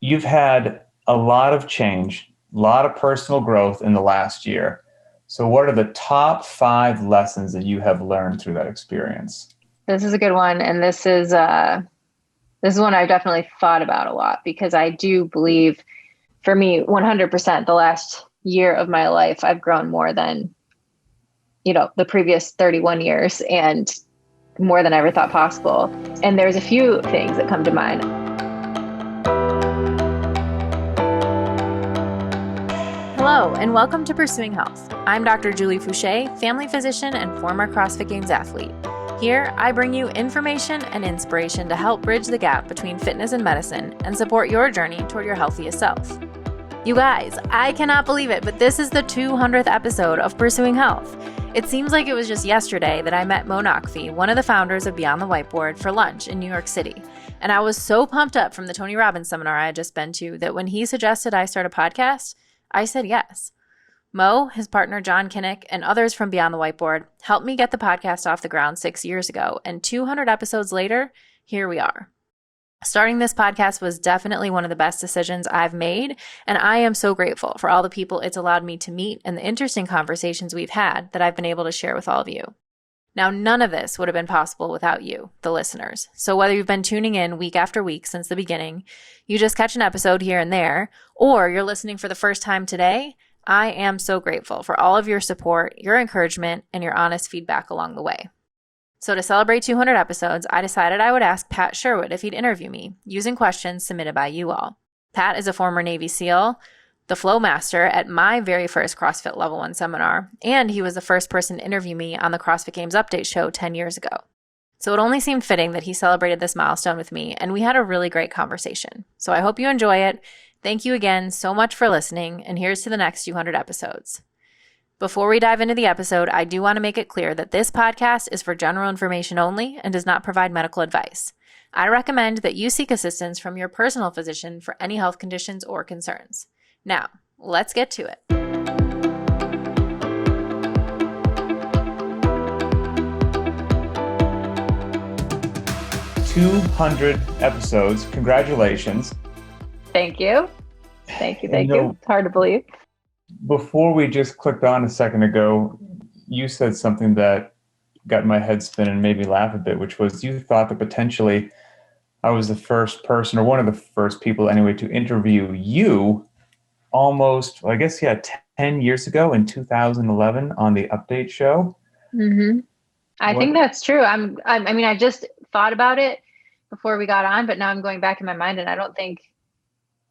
you've had a lot of change, a lot of personal growth in the last year. So what are the top 5 lessons that you have learned through that experience? This is a good one, and this is one I've definitely thought about a lot because I do believe, for me, 100%, the last year of my life, I've grown more than the previous 31 years and more than I ever thought possible. And there's a few things that come to mind. Hello, and welcome to Pursuing Health. I'm Dr. Julie Fouché, family physician and former CrossFit Games athlete. Here, I bring you information and inspiration to help bridge the gap between fitness and medicine and support your journey toward your healthiest self. You guys, I cannot believe it, but this is the 200th episode of Pursuing Health. It seems like it was just yesterday that I met Mo Nakfi, one of the founders of Beyond the Whiteboard, for lunch in New York City. And I was so pumped up from the Tony Robbins seminar I had just been to that when he suggested I start a podcast, I said yes. Mo, his partner John Kinnick, and others from Beyond the Whiteboard helped me get the podcast off the ground 6 years ago, and 200 episodes later, here we are. Starting this podcast was definitely one of the best decisions I've made, and I am so grateful for all the people it's allowed me to meet and the interesting conversations we've had that I've been able to share with all of you. Now, none of this would have been possible without you, the listeners. So whether you've been tuning in week after week since the beginning, you just catch an episode here and there, or you're listening for the first time today, I am so grateful for all of your support, your encouragement, and your honest feedback along the way. So to celebrate 200 episodes, I decided I would ask Pat Sherwood if he'd interview me, using questions submitted by you all. Pat is a former Navy SEAL, the flow master at my very first CrossFit Level 1 seminar, and he was the first person to interview me on the CrossFit Games update show 10 years ago. So it only seemed fitting that he celebrated this milestone with me, and we had a really great conversation. So I hope you enjoy it. Thank you again so much for listening, and here's to the next 200 episodes. Before we dive into the episode, I do want to make it clear that this podcast is for general information only and does not provide medical advice. I recommend that you seek assistance from your personal physician for any health conditions or concerns. Now, let's get to it. 200 episodes. Congratulations. Thank you. Thank you. It's hard to believe. Before we just clicked on a second ago, you said something that got my head spinning and made me laugh a bit, which was you thought that potentially I was the first person, or one of the first people anyway, to interview you almost, 10 years ago in 2011 on the update show. Mm-hmm. I think that's true. I just thought about it before we got on, but now I'm going back in my mind, and I don't think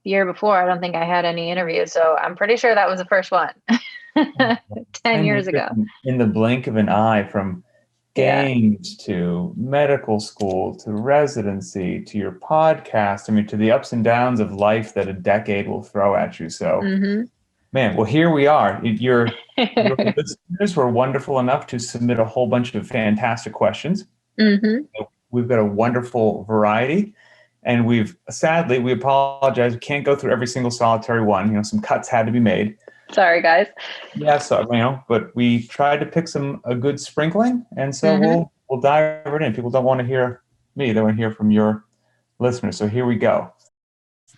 the year before, I don't think I had any interviews. So I'm pretty sure that was the first one 10 years ago. In the blink of an eye, from games to medical school to residency to your podcast, to the ups and downs of life that a decade will throw at you. So, man, well, here we are. Your listeners were wonderful enough to submit a whole bunch of fantastic questions. We've got a wonderful variety. And we apologize. We can't go through every single solitary one. Some cuts had to be made. Sorry, guys. Yeah, so but we tried to pick a good sprinkling, and so we'll dive right in. People don't want to hear me; they want to hear from your listeners. So here we go.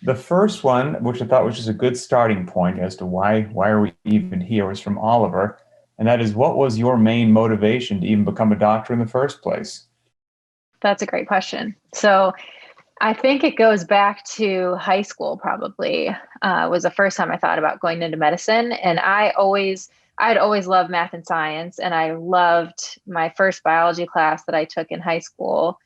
The first one, which I thought was just a good starting point as to why are we even here, was from Oliver, and that is, what was your main motivation to even become a doctor in the first place? That's a great question. So I think it goes back to high school, probably, was the first time I thought about going into medicine. And I'd always loved math and science. And I loved my first biology class that I took in high school.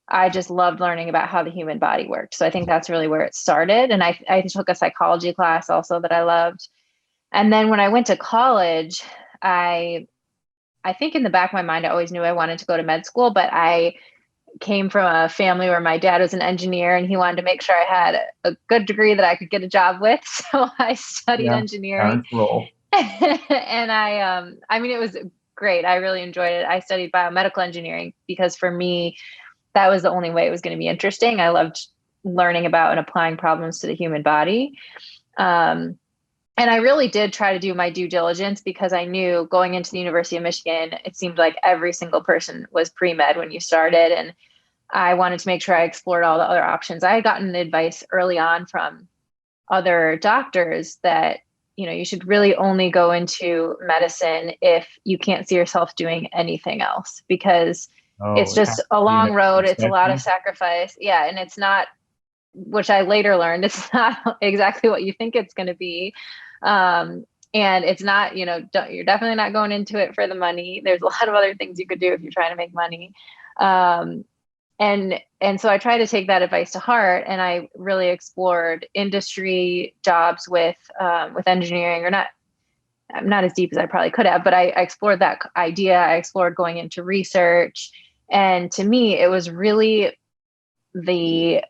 I just loved learning about how the human body worked. So I think that's really where it started. And I took a psychology class also that I loved. And then when I went to college, I think in the back of my mind, I always knew I wanted to go to med school, but I came from a family where my dad was an engineer and he wanted to make sure I had a good degree that I could get a job with. So I studied engineering. And it was great. I really enjoyed it. I studied biomedical engineering because for me, that was the only way it was going to be interesting. I loved learning about and applying problems to the human body. And I really did try to do my due diligence because I knew going into the University of Michigan, it seemed like every single person was pre-med when you started. And I wanted to make sure I explored all the other options. I had gotten advice early on from other doctors that, you should really only go into medicine if you can't see yourself doing anything else, because it's Oh, it has just a to be an long road. It's a lot of obsession. sacrifice. Yeah. And it's not, which I later learned, it's not exactly what you think it's going to be. And it's not, you're definitely not going into it for the money. There's a lot of other things you could do if you're trying to make money. And so I try to take that advice to heart, and I really explored industry jobs with engineering, or not as deep as I probably could have, but I explored that idea. I explored going into research, and to me, it was really the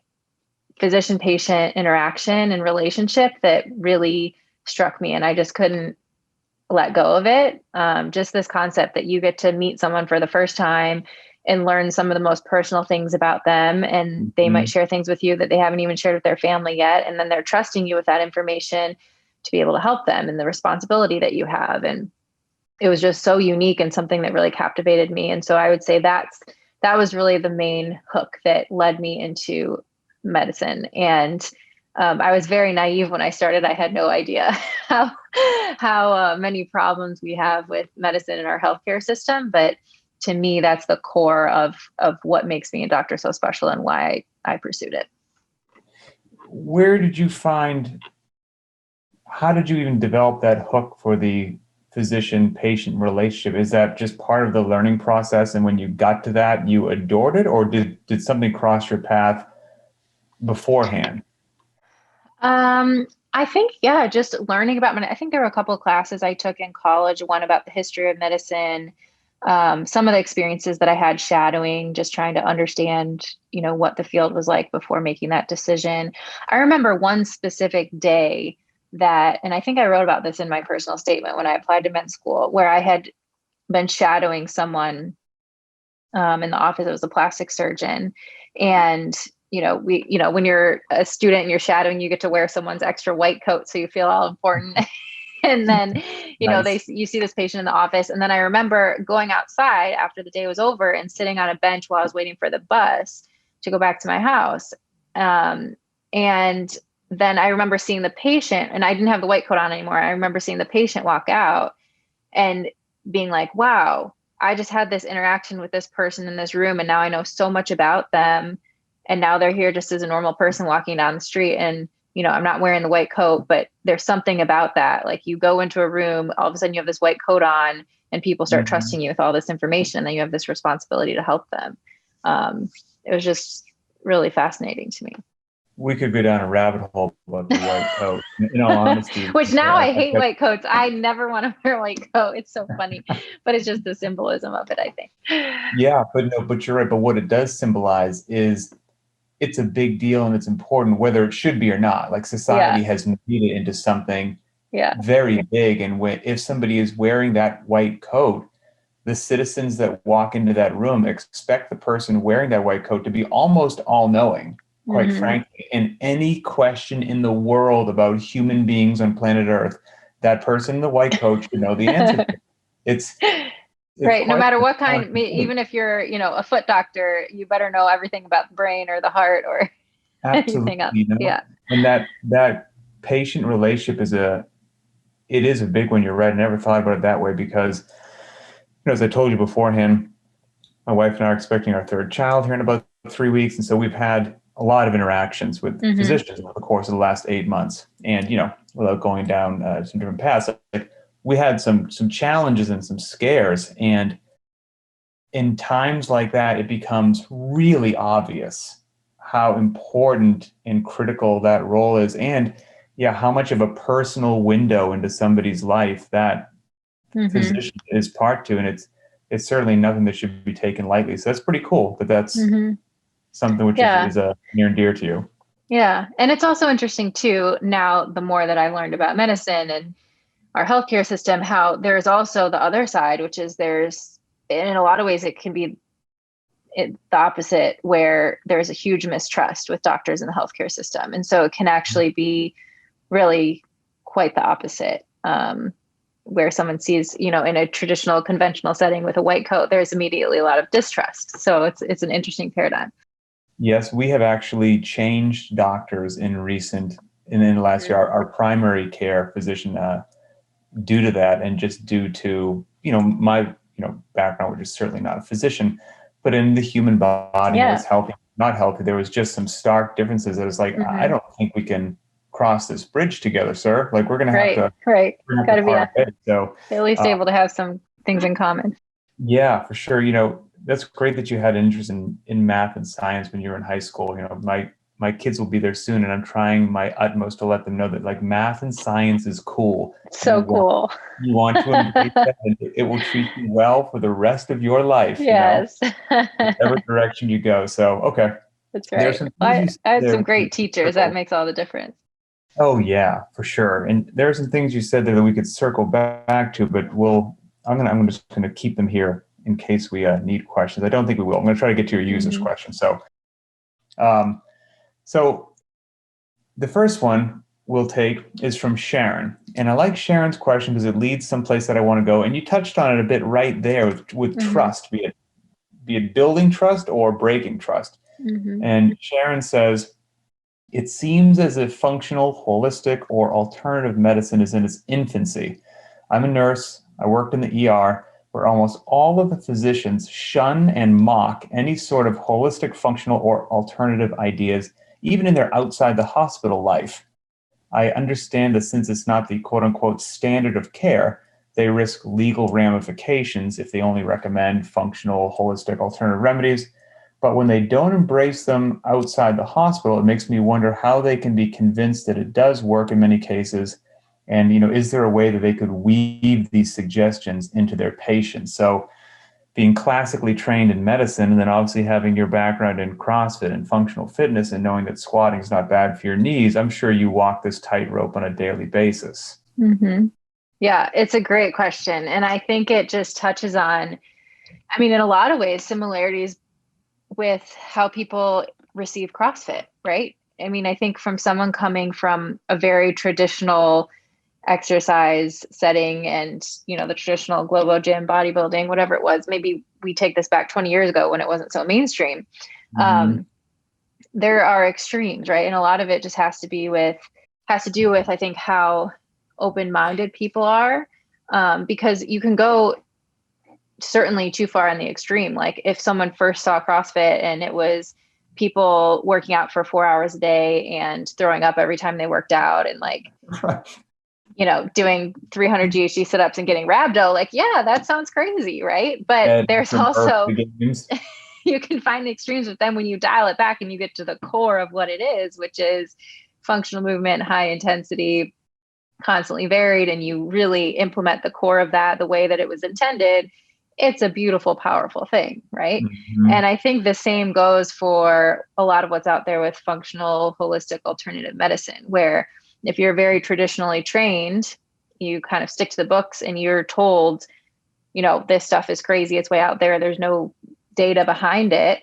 physician-patient interaction and relationship that really struck me, and I just couldn't let go of it. Just this concept that you get to meet someone for the first time and learn some of the most personal things about them. And they might share things with you that they haven't even shared with their family yet. And then they're trusting you with that information to be able to help them, and the responsibility that you have. And it was just so unique and something that really captivated me. And so I would say that was really the main hook that led me into medicine. And I was very naive when I started. I had no idea how many problems we have with medicine in our healthcare system. But to me, that's the core of what makes me a doctor so special and why I pursued it. Where did you find, how did you even develop that hook for the physician-patient relationship? Is that just part of the learning process, and when you got to that, you adored it, or did something cross your path beforehand? I think, yeah, just learning about I think there were a couple of classes I took in college, one about the history of medicine, some of the experiences that I had shadowing, just trying to understand, what the field was like before making that decision. I remember one specific day and I think I wrote about this in my personal statement when I applied to med school, where I had been shadowing someone in the office. It was a plastic surgeon. And when you're a student and you're shadowing, you get to wear someone's extra white coat, so you feel all important. And then, Nice. you see this patient in the office. And then I remember going outside after the day was over and sitting on a bench while I was waiting for the bus to go back to my house. And then I remember seeing the patient, and I didn't have the white coat on anymore. I remember seeing the patient walk out and being like, wow, I just had this interaction with this person in this room, and now I know so much about them. And now they're here just as a normal person walking down the street. And, I'm not wearing the white coat, but there's something about that. Like, you go into a room, all of a sudden you have this white coat on, and people start trusting you with all this information, and then you have this responsibility to help them. It was just really fascinating to me. We could go down a rabbit hole about the white coat, in all honesty. Which now I hate white coats. I never want to wear a white coat. It's so funny, but it's just the symbolism of it, I think. Yeah, but you're right. But what it does symbolize is it's a big deal, and it's important, whether it should be or not. Like, society has made it into something very big. And if somebody is wearing that white coat, the citizens that walk into that room expect the person wearing that white coat to be almost all-knowing, quite frankly. And any question in the world about human beings on planet Earth, that person in the white coat should know the answer to. It's right. No matter what kind, even if you're, a foot doctor, you better know everything about the brain or the heart or anything else. Yeah. And that patient relationship is a big one. You're right. I never thought about it that way because, as I told you beforehand, my wife and I are expecting our third child here in about 3 weeks. And so we've had a lot of interactions with physicians over the course of the last 8 months. And, without going down some different paths, like, we had some challenges and some scares. And in times like that, it becomes really obvious how important and critical that role is. And how much of a personal window into somebody's life that physician is part to. And it's certainly nothing that should be taken lightly. So that's pretty cool that's something which is near and dear to you. Yeah. And it's also interesting too, now the more that I've learned about medicine and our healthcare system, how there's also the other side, which is in a lot of ways, it can be the opposite, where there's a huge mistrust with doctors in the healthcare system. And so it can actually be really quite the opposite, where someone sees, in a traditional conventional setting with a white coat, there's immediately a lot of distrust. So it's an interesting paradigm. Yes, we have actually changed doctors in recent in the last year, our primary care physician, due to that, and just due to, my, background, which is certainly not a physician, but in the human body, what's healthy, not healthy, there was just some stark differences. It was like, I don't think we can cross this bridge together, sir. Like, we're going to have to, got to be so at least able to have some things in common. Yeah, for sure. That's great that you had interest in math and science when you were in high school. My kids will be there soon, and I'm trying my utmost to let them know that, like, math and science is cool. So cool. You want to embrace that, and it will treat you well for the rest of your life. Yes. Whatever direction you go. So, okay. That's right. I had some great teachers. That makes all the difference. Oh yeah, for sure. And there are some things you said there that we could circle back to, but I'm just gonna keep them here in case we need questions. I don't think we will. I'm gonna try to get to your users' questions. So, so the first one we'll take is from Sharon. And I like Sharon's question because it leads someplace that I want to go. And you touched on it a bit right there with trust, be it building trust or breaking trust. And Sharon says, it seems as if functional, holistic, or alternative medicine is in its infancy. I'm a nurse. I worked in the ER, where almost all of the physicians shun and mock any sort of holistic, functional, or alternative ideas, even in their outside the hospital life. I understand that since it's not the quote-unquote standard of care, they risk legal ramifications if they only recommend functional, holistic, alternative remedies. But when they don't embrace them outside the hospital, it makes me wonder how they can be convinced that it does work in many cases. And, is there a way that they could weave these suggestions into their patients? So being classically trained in medicine, and then obviously having your background in CrossFit and functional fitness, and knowing that squatting is not bad for your knees, I'm sure you walk this tightrope on a daily basis. Yeah, it's a great question. And I think it just touches on, in a lot of ways, similarities with how people receive CrossFit, right? I think from someone coming from a very traditional exercise setting and, the traditional Globo gym, bodybuilding, whatever it was, maybe we take this back 20 years ago when it wasn't so mainstream. There are extremes, right? And a lot of it just has to do with, I think, how open-minded people are, because you can go certainly too far in the extreme. Like if someone first saw CrossFit and it was people working out for 4 hours a day and throwing up every time they worked out and doing 300 GHD sit-ups and getting rhabdo, that sounds crazy, right? But there's also, you can find the extremes with them when you dial it back and you get to the core of what it is, which is functional movement, high intensity, constantly varied, and you really implement the core of that the way that it was intended. It's a beautiful, powerful thing, right? And I think the same goes for a lot of what's out there with functional, holistic, alternative medicine, where if you're very traditionally trained, you kind of stick to the books and you're told, this stuff is crazy, it's way out there, there's no data behind it.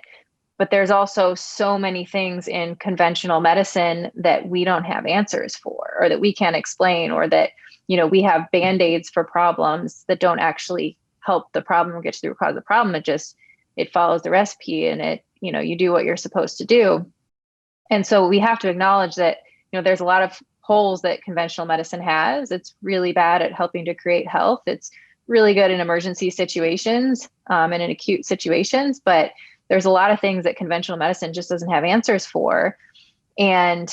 But there's also so many things in conventional medicine that we don't have answers for, or that we can't explain, or that, we have Band-Aids for problems that don't actually help the problem or get you through the cause of the problem. It follows the recipe and you do what you're supposed to do. And so we have to acknowledge that, there's a lot of holes that conventional medicine has. It's really bad at helping to create health. It's really good in emergency situations and in acute situations, but there's a lot of things that conventional medicine just doesn't have answers for. And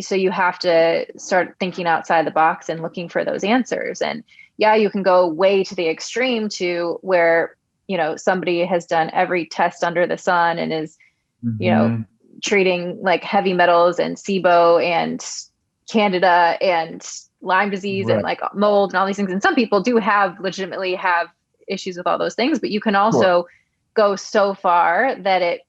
so you have to start thinking outside the box and looking for those answers. And yeah, you can go way to the extreme to where, somebody has done every test under the sun and is, treating like heavy metals and SIBO and Candida and Lyme disease and like mold and all these things. And some people do legitimately have issues with all those things, but you can also go so far that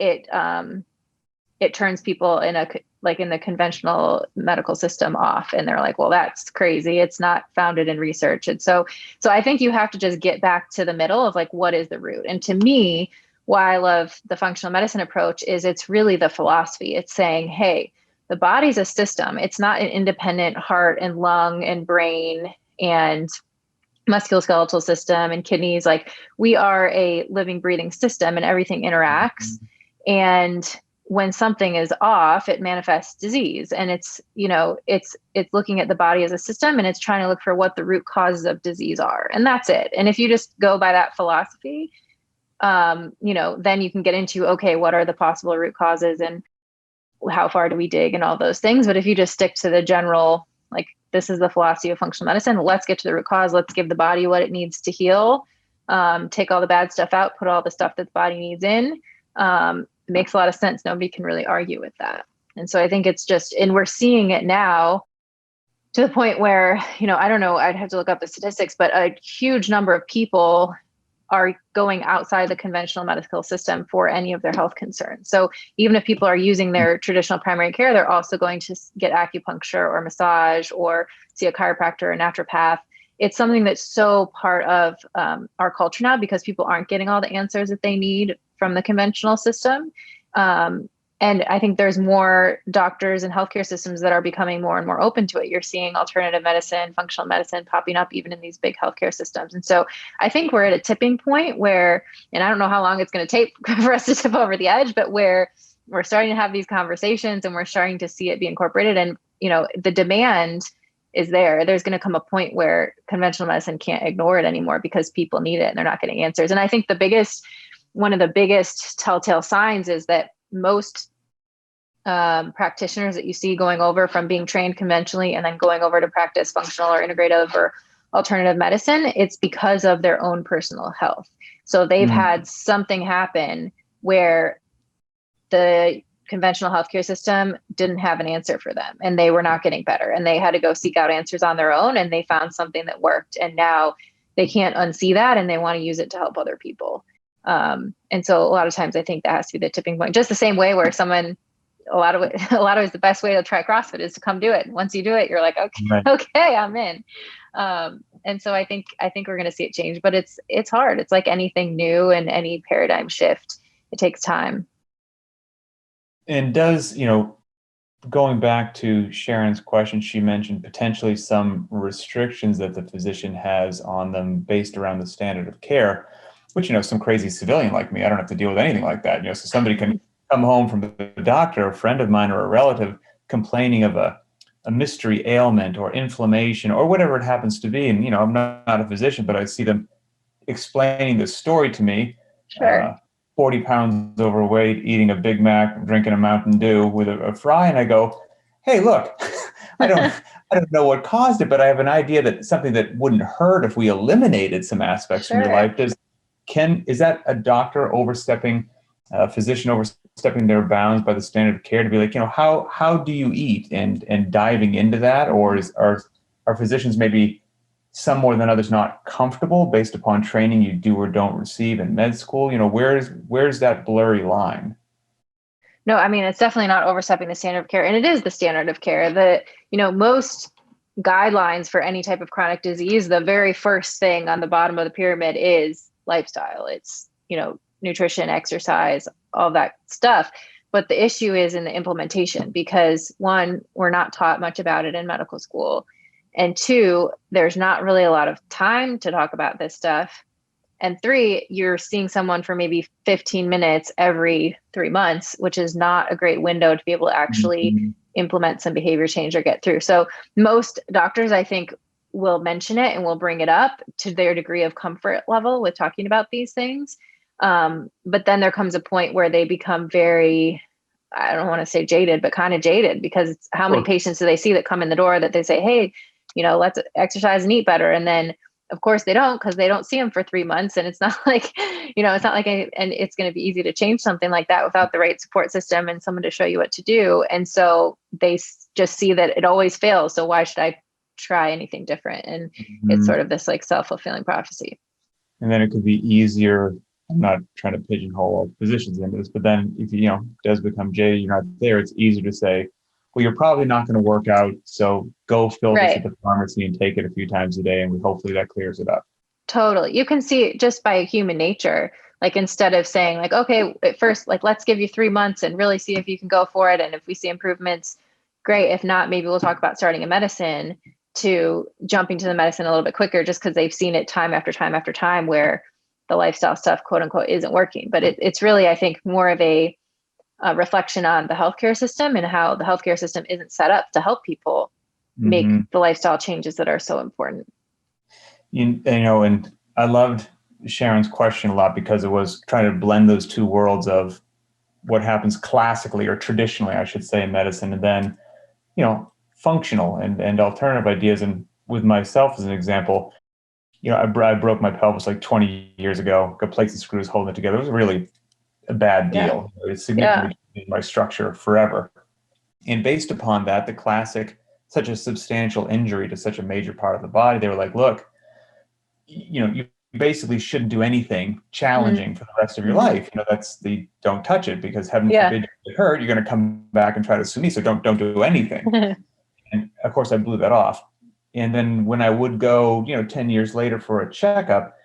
it turns people in the conventional medical system off, and they're like, well, that's crazy, it's not founded in research. And so I think you have to just get back to the middle of like, what is the root? And to me, why I love the functional medicine approach is it's really the philosophy. It's saying, hey, the body's a system. It's not an independent heart and lung and brain and musculoskeletal system and kidneys. Like, we are a living, breathing system, and everything interacts. And when something is off, it manifests disease. And it's, it's looking at the body as a system, and it's trying to look for what the root causes of disease are. And that's it. And if you just go by that philosophy, then you can get into, okay, what are the possible root causes and how far do we dig and all those things. But if you just stick to the general, like, this is the philosophy of functional medicine, let's get to the root cause. Let's give the body what it needs to heal. Take all the bad stuff out, put all the stuff that the body needs in. It makes a lot of sense. Nobody can really argue with that. And so I think it's just, and we're seeing it now to the point where, I don't know, I'd have to look up the statistics, but a huge number of people are going outside the conventional medical system for any of their health concerns. So even if people are using their traditional primary care, they're also going to get acupuncture or massage or see a chiropractor or naturopath. It's something that's so part of our culture now, because people aren't getting all the answers that they need from the conventional system. And I think there's more doctors and healthcare systems that are becoming more and more open to it. You're seeing alternative medicine, functional medicine popping up even in these big healthcare systems. And so I think we're at a tipping point where, and I don't know how long it's going to take for us to tip over the edge, but where we're starting to have these conversations and we're starting to see it be incorporated. And, the demand is there. There's going to come a point where conventional medicine can't ignore it anymore because people need it and they're not getting answers. And I think one of the biggest telltale signs is that most practitioners that you see going over from being trained conventionally and then going over to practice functional or integrative or alternative medicine, it's because of their own personal health. So they've had something happen where the conventional healthcare system didn't have an answer for them and they were not getting better, and they had to go seek out answers on their own, and they found something that worked, and now they can't unsee that and they want to use it to help other people. And so a lot of times I think that has to be the tipping point, just the same way where a lot of it, the best way to try CrossFit is to come do it. Once you do it, you're like, okay, right. Okay, I'm in. And so I think we're going to see it change, but it's hard. It's like anything new and any paradigm shift, it takes time. And does, going back to Sharon's question, she mentioned potentially some restrictions that the physician has on them based around the standard of care, which, some crazy civilian like me, I don't have to deal with anything like that. So somebody can come home from the doctor, a friend of mine or a relative, complaining of a mystery ailment or inflammation or whatever it happens to be. And, I'm not a physician, but I see them explaining this story to me. Sure. 40 pounds overweight, eating a Big Mac, drinking a Mountain Dew with a fry. And I go, hey, look, I don't know what caused it, but I have an idea that something that wouldn't hurt if we eliminated some aspects from your life. Is that a doctor overstepping, a physician overstepping their bounds by the standard of care to be like, how do you eat and diving into that? Or are physicians maybe some more than others not comfortable based upon training you do or don't receive in med school? Where's that blurry line? No, I mean, it's definitely not overstepping the standard of care. And it is the standard of care that, most guidelines for any type of chronic disease, the very first thing on the bottom of the pyramid is lifestyle. It's, nutrition, exercise, all that stuff. But the issue is in the implementation, because one, we're not taught much about it in medical school. And two, there's not really a lot of time to talk about this stuff. And three, you're seeing someone for maybe 15 minutes every 3 months, which is not a great window to be able to actually implement some behavior change or get through. So most doctors, I think, will mention it and will bring it up to their degree of comfort level with talking about these things. But then there comes a point where they become very, I don't want to say jaded, but kind of jaded, because it's how many patients do they see that come in the door that they say, hey, let's exercise and eat better. And then of course they don't, because they don't see them for 3 months. And it's not like, and it's going to be easy to change something like that without the right support system and someone to show you what to do. And so they just see that it always fails. So why should I try anything different? And it's sort of this like self-fulfilling prophecy. And then it could be easier. I'm not trying to pigeonhole all physicians into this, but then if does become jaded, you're not there, it's easier to say, well, you're probably not going to work out, so go fill this at the pharmacy and take it a few times a day, and hopefully that clears it up. Totally. You can see it just by human nature. Like, instead of saying like, okay, at first, like, let's give you 3 months and really see if you can go for it. And if we see improvements, great. If not, maybe we'll talk about starting a medicine, to jumping to the medicine a little bit quicker, just because they've seen it time after time after time where the lifestyle stuff, quote unquote, isn't working. But it's really, I think, more of a reflection on the healthcare system and how the healthcare system isn't set up to help people make the lifestyle changes that are so important. You know, and I loved Sharon's question a lot because it was trying to blend those two worlds of what happens classically or traditionally, I should say, in medicine, and then, you know, functional and alternative ideas. And with myself as an example, you know, I broke my pelvis like 20 years ago, got plates and screws holding it together. It was really a bad deal. It significantly changed my structure forever. And based upon that, the classic, such a substantial injury to such a major part of the body, they were like, look, you know, you basically shouldn't do anything challenging for the rest of your life. You know, that's the don't touch it, because heaven forbid you get hurt, you're going to come back and try to sue me. So don't do anything. And of course I blew that off. And then when I would go, you know, 10 years later for a checkup,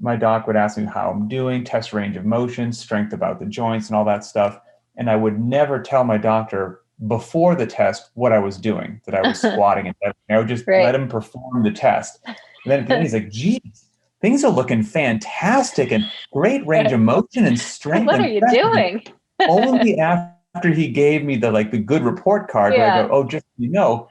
my doc would ask me how I'm doing, test range of motion, strength about the joints and all that stuff. And I would never tell my doctor before the test what I was doing, that I was squatting and everything. I would just let him perform the test. And then at the end, he's like, geez, things are looking fantastic and great range of motion and strength. What are you doing? Only after he gave me the good report card where I go, oh, just so you know,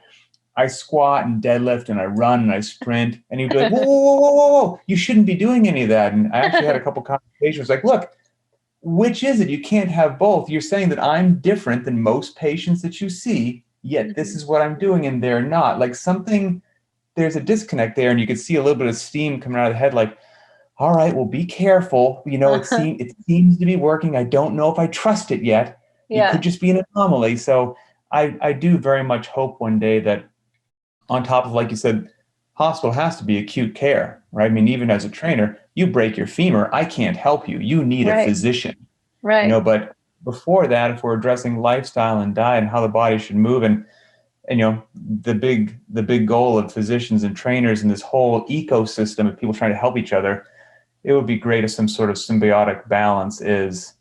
I squat and deadlift and I run and I sprint. And he'd be like, whoa, you shouldn't be doing any of that. And I actually had a couple conversations like, look, which is it? You can't have both. You're saying that I'm different than most patients that you see, yet this is what I'm doing and they're not. Like there's a disconnect there, and you could see a little bit of steam coming out of the head like, all right, well, be careful. You know, it seems to be working. I don't know if I trust it yet. It could just be an anomaly. So I do very much hope one day that on top of, like you said, hospital has to be acute care, right? I mean, even as a trainer, you break your femur, I can't help you. You need a physician, right? You know, but before that, if we're addressing lifestyle and diet and how the body should move, and you know, the big goal of physicians and trainers and this whole ecosystem of people trying to help each other, it would be great if some sort of symbiotic balance is,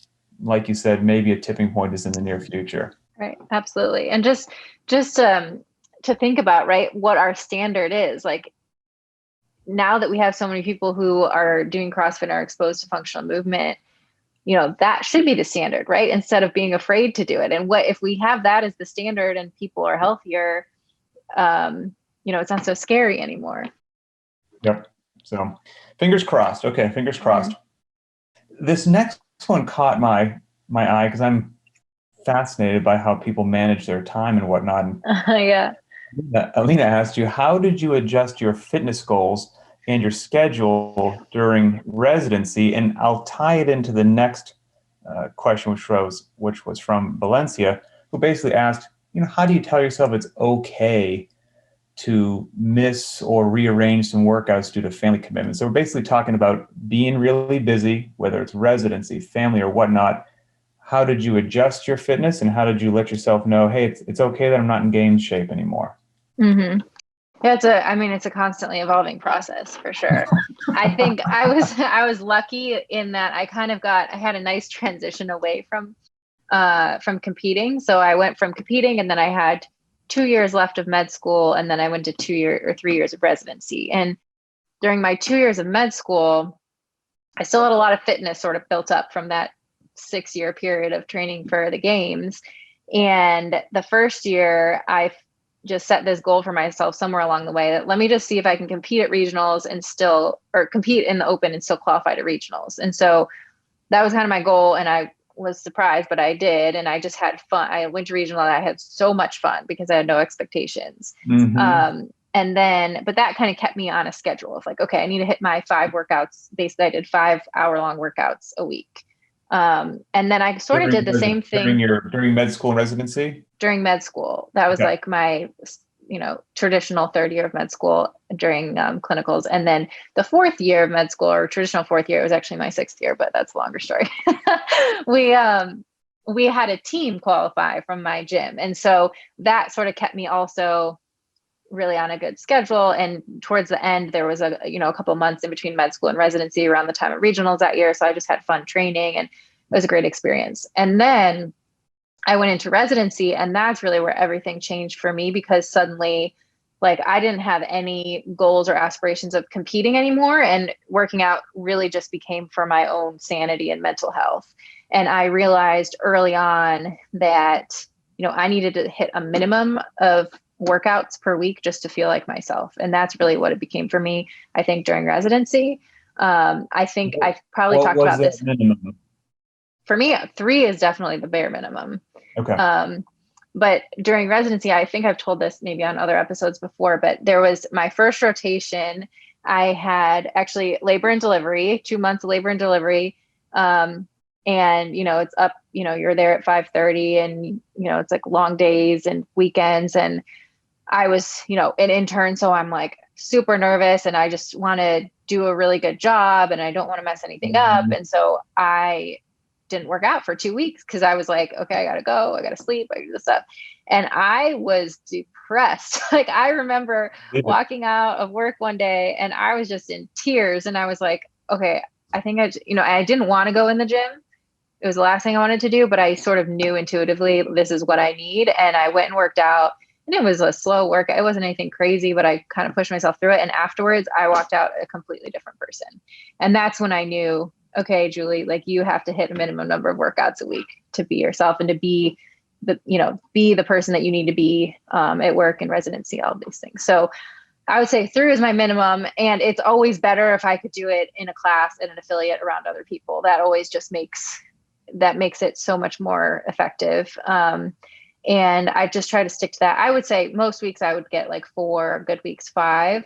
like you said, maybe a tipping point is in the near future. Right. Absolutely. And just to think about, right, what our standard is. Like, now that we have so many people who are doing CrossFit and are exposed to functional movement, you know, that should be the standard, right? Instead of being afraid to do it. And what if we have that as the standard and people are healthier, you know, it's not so scary anymore. Yep. So fingers crossed. Okay. Fingers crossed. This next one caught my eye because I'm fascinated by how people manage their time and whatnot. Yeah. Alina asked you, how did you adjust your fitness goals and your schedule during residency? And I'll tie it into the next question, which was from Valencia, who basically asked, you know, how do you tell yourself it's okay to miss or rearrange some workouts due to family commitments? So we're basically talking about being really busy, whether it's residency, family, or whatnot. How did you adjust your fitness, and how did you let yourself know, hey, it's okay that I'm not in game shape anymore? Yeah, it's a constantly evolving process for sure. I think I was lucky in that I had a nice transition away from competing. So I went from competing, and then I had 2 years left of med school, and then I went to 3 years of residency. And during my 2 years of med school, I still had a lot of fitness sort of built up from that 6-year period of training for the games. And the first year, I just set this goal for myself somewhere along the way that let me just see if I can compete at regionals or compete in the open and still qualify to regionals. And so that was kind of my goal. And I was surprised, but I did. And I just had fun. I went to regional and I had so much fun because I had no expectations. And then, but that kind of kept me on a schedule of like, okay, I need to hit my 5 workouts. Basically, I did 5-hour-long workouts a week. And then I sort of did the same thing during med school and residency. During med school, that was like my, you know, traditional 3rd year of med school during clinicals. And then the 4th year of med school, or traditional 4th year, it was actually my 6th year, but that's a longer story. We had a team qualify from my gym. And so that sort of kept me also really on a good schedule. And towards the end, there was a couple of months in between med school and residency around the time of regionals that year. So I just had fun training, and it was a great experience. And then I went into residency, and that's really where everything changed for me, because suddenly, like, I didn't have any goals or aspirations of competing anymore, and working out really just became for my own sanity and mental health. And I realized early on that, I needed to hit a minimum of workouts per week just to feel like myself. And that's really what it became for me, I think, during residency. I think I probably talked about this. Minimum? For me, 3 is definitely the bare minimum. Okay. But during residency, I think I've told this maybe on other episodes before, but there was my first rotation. I had actually labor and delivery, 2 months of labor and delivery. And, it's up, you're there at 5:30 and, it's like long days and weekends. And I was, an intern. So I'm like super nervous and I just want to do a really good job and I don't want to mess anything up. And so I didn't work out for 2 weeks because I was like, okay, I gotta go, I gotta sleep, I gotta do this stuff. And I was depressed. Like I remember walking out of work one day and I was just in tears and I was like, okay, I think I didn't want to go in the gym. It was the last thing I wanted to do, but I sort of knew intuitively this is what I need. And I went and worked out and it was a slow work. It wasn't anything crazy, but I kind of pushed myself through it. And afterwards I walked out a completely different person. And that's when I knew, okay, Julie, like you have to hit a minimum number of workouts a week to be yourself and to be the person that you need to be at work and residency, all of these things. So I would say 3 is my minimum. And it's always better if I could do it in a class and an affiliate around other people. That always just makes it so much more effective. And I just try to stick to that. I would say most weeks I would get like 4, good weeks 5.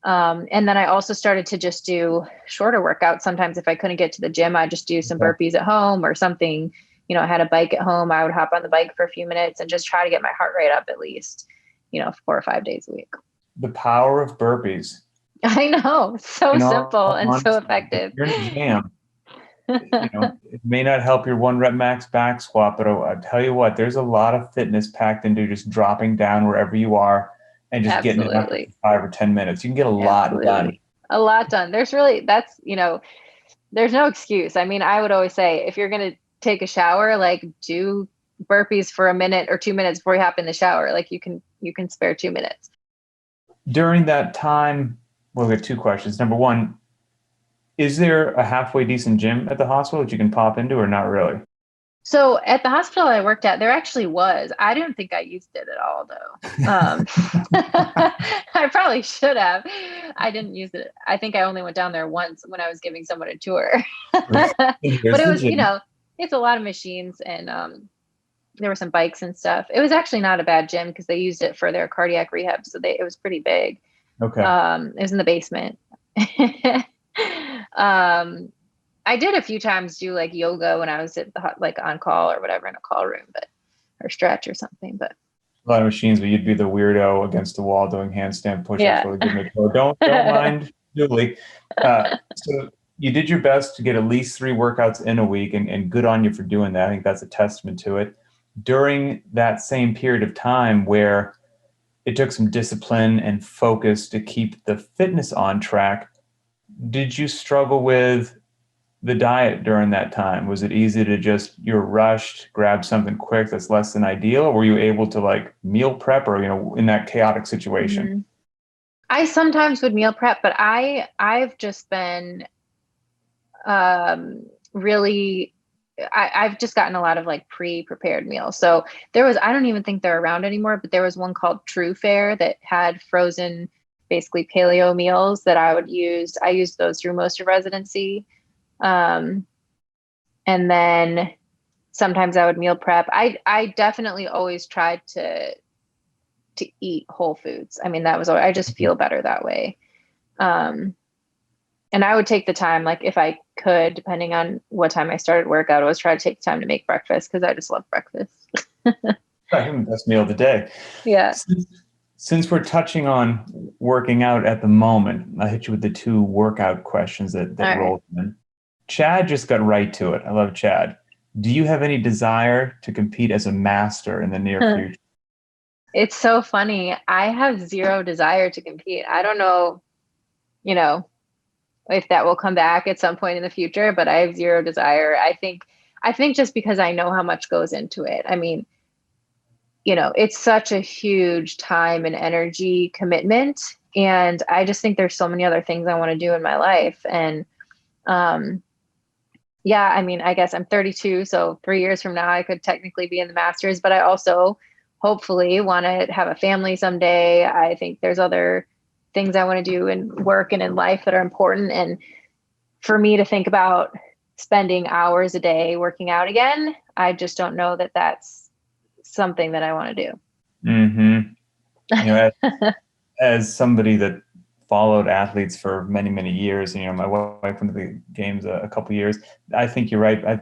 And then I also started to just do shorter workouts. Sometimes if I couldn't get to the gym, I'd just do some burpees at home or something. I had a bike at home. I would hop on the bike for a few minutes and just try to get my heart rate up at least, 4 or 5 days a week. The power of burpees. I know. So simple and so effective. If you're in a jam. It may not help your 1 rep max back squat, but I tell you what, there's a lot of fitness packed into just dropping down wherever you are and just getting it up for 5 or 10 minutes. You can get a lot done. A lot done. There's no excuse. I mean, I would always say if you're going to take a shower, like do burpees for a minute or 2 minutes before you hop in the shower. Like you can spare 2 minutes. During that time, we'll get 2 questions. Number 1, is there a halfway decent gym at the hospital that you can pop into or not really? So at the hospital I worked at, there actually was. I don't think I used it at all, though. I probably should have. I didn't use it. I think I only went down there once when I was giving someone a tour. But it was, it's a lot of machines and there were some bikes and stuff. It was actually not a bad gym because they used it for their cardiac rehab. So it was pretty big. Okay. It was in the basement. I did a few times do like yoga when I was at like on call or whatever in a call room, or stretch or something. But a lot of machines, but you'd be the weirdo against the wall doing handstand push-ups. Yeah. Don't mind Julie. So you did your best to get at least 3 workouts in a week, and good on you for doing that. I think that's a testament to it. During that same period of time where it took some discipline and focus to keep the fitness on track, did you struggle with the diet during that time? Was it easy to you're rushed, grab something quick that's less than ideal? Or were you able to like meal prep or, in that chaotic situation? Mm-hmm. I sometimes would meal prep, but I've just been really, I've just gotten a lot of like pre-prepared meals. So I don't even think they're around anymore, but there was one called True Fare that had frozen, basically paleo meals that I would use. I used those through most of residency. And then sometimes I would meal prep. I definitely always tried to eat whole foods. I mean, I just feel better that way. And I would take the time, like if I could, depending on what time I started work, I would always try to take the time to make breakfast because I just love breakfast. Best meal of the day. Yeah. Since we're touching on working out at the moment, I'll hit you with the 2 workout questions that rolled in. Chad just got right to it. I love Chad. Do you have any desire to compete as a master in the near future? It's so funny. I have zero desire to compete. I don't know, if that will come back at some point in the future, but I have zero desire. I think just because I know how much goes into it. I mean, it's such a huge time and energy commitment. And I just think there's so many other things I want to do in my life. And yeah, I mean, I guess I'm 32, so 3 years from now I could technically be in the masters, but I also hopefully want to have a family someday. I think there's other things I want to do in work and in life that are important. And for me to think about spending hours a day working out again, I just don't know that that's something that I want to do. Mm-hmm. You know, as somebody that followed athletes for many, many years, you know, my wife went to the games a couple of years. I think you're right.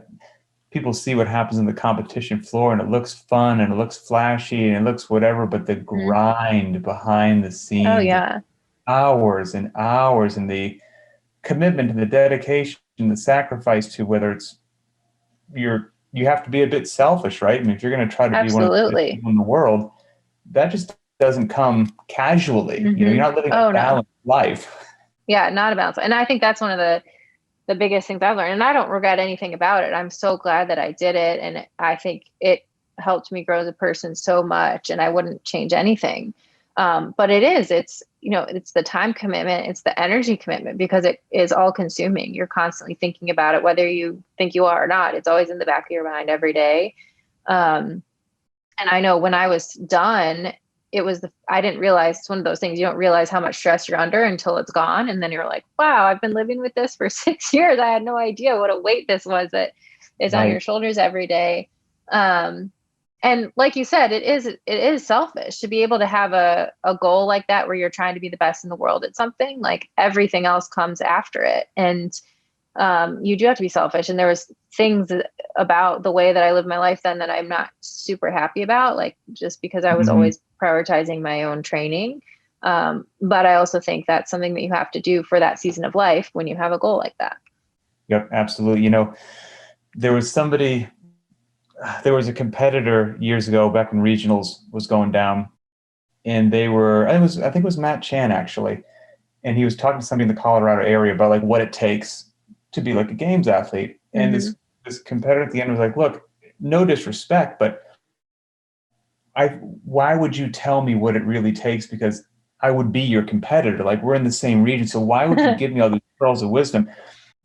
People see what happens in the competition floor and it looks fun and it looks flashy and it looks whatever, but the grind behind the scenes, Oh yeah, hours and hours, and the commitment and the dedication and the sacrifice to whether it's you have to be a bit selfish, right? I mean, if you're going to try to be one of the best absolutely. people in the world, that just doesn't come casually. You know, you're not living a Oh no. balanced life. Yeah, not a balance. And I think that's one of the biggest things I've learned. And I don't regret anything about it. I'm so glad that I did it. And I think it helped me grow as a person so much, and I wouldn't change anything. But it's, you know, it's the time commitment, it's the energy commitment, because it is all consuming. You're constantly thinking about it, whether you think you are or not. It's always in the back of your mind every day. And I know when I was done, I didn't realize, it's one of those things, you don't realize how much stress you're under until it's gone. And then you're like, wow, I've been living with this for 6 years. I had no idea what a weight this was that is on your shoulders every day. And like you said, it is selfish to be able to have a goal like that, where you're trying to be the best in the world at something. Like, everything else comes after it. And you do have to be selfish. And there was things about the way that I lived my life then that I'm not super happy about, like, just because I was always prioritizing my own training. But I also think that's something that you have to do for that season of life when you have a goal like that. Yep, absolutely. You know, there was a competitor years ago back when regionals was going down, and I think it was Matt Chan actually. And he was talking to somebody in the Colorado area about like what it takes to be like a games athlete. And this competitor at the end was like, look, no disrespect, but why would you tell me what it really takes? Because I would be your competitor. Like, we're in the same region. So why would you give me all these pearls of wisdom?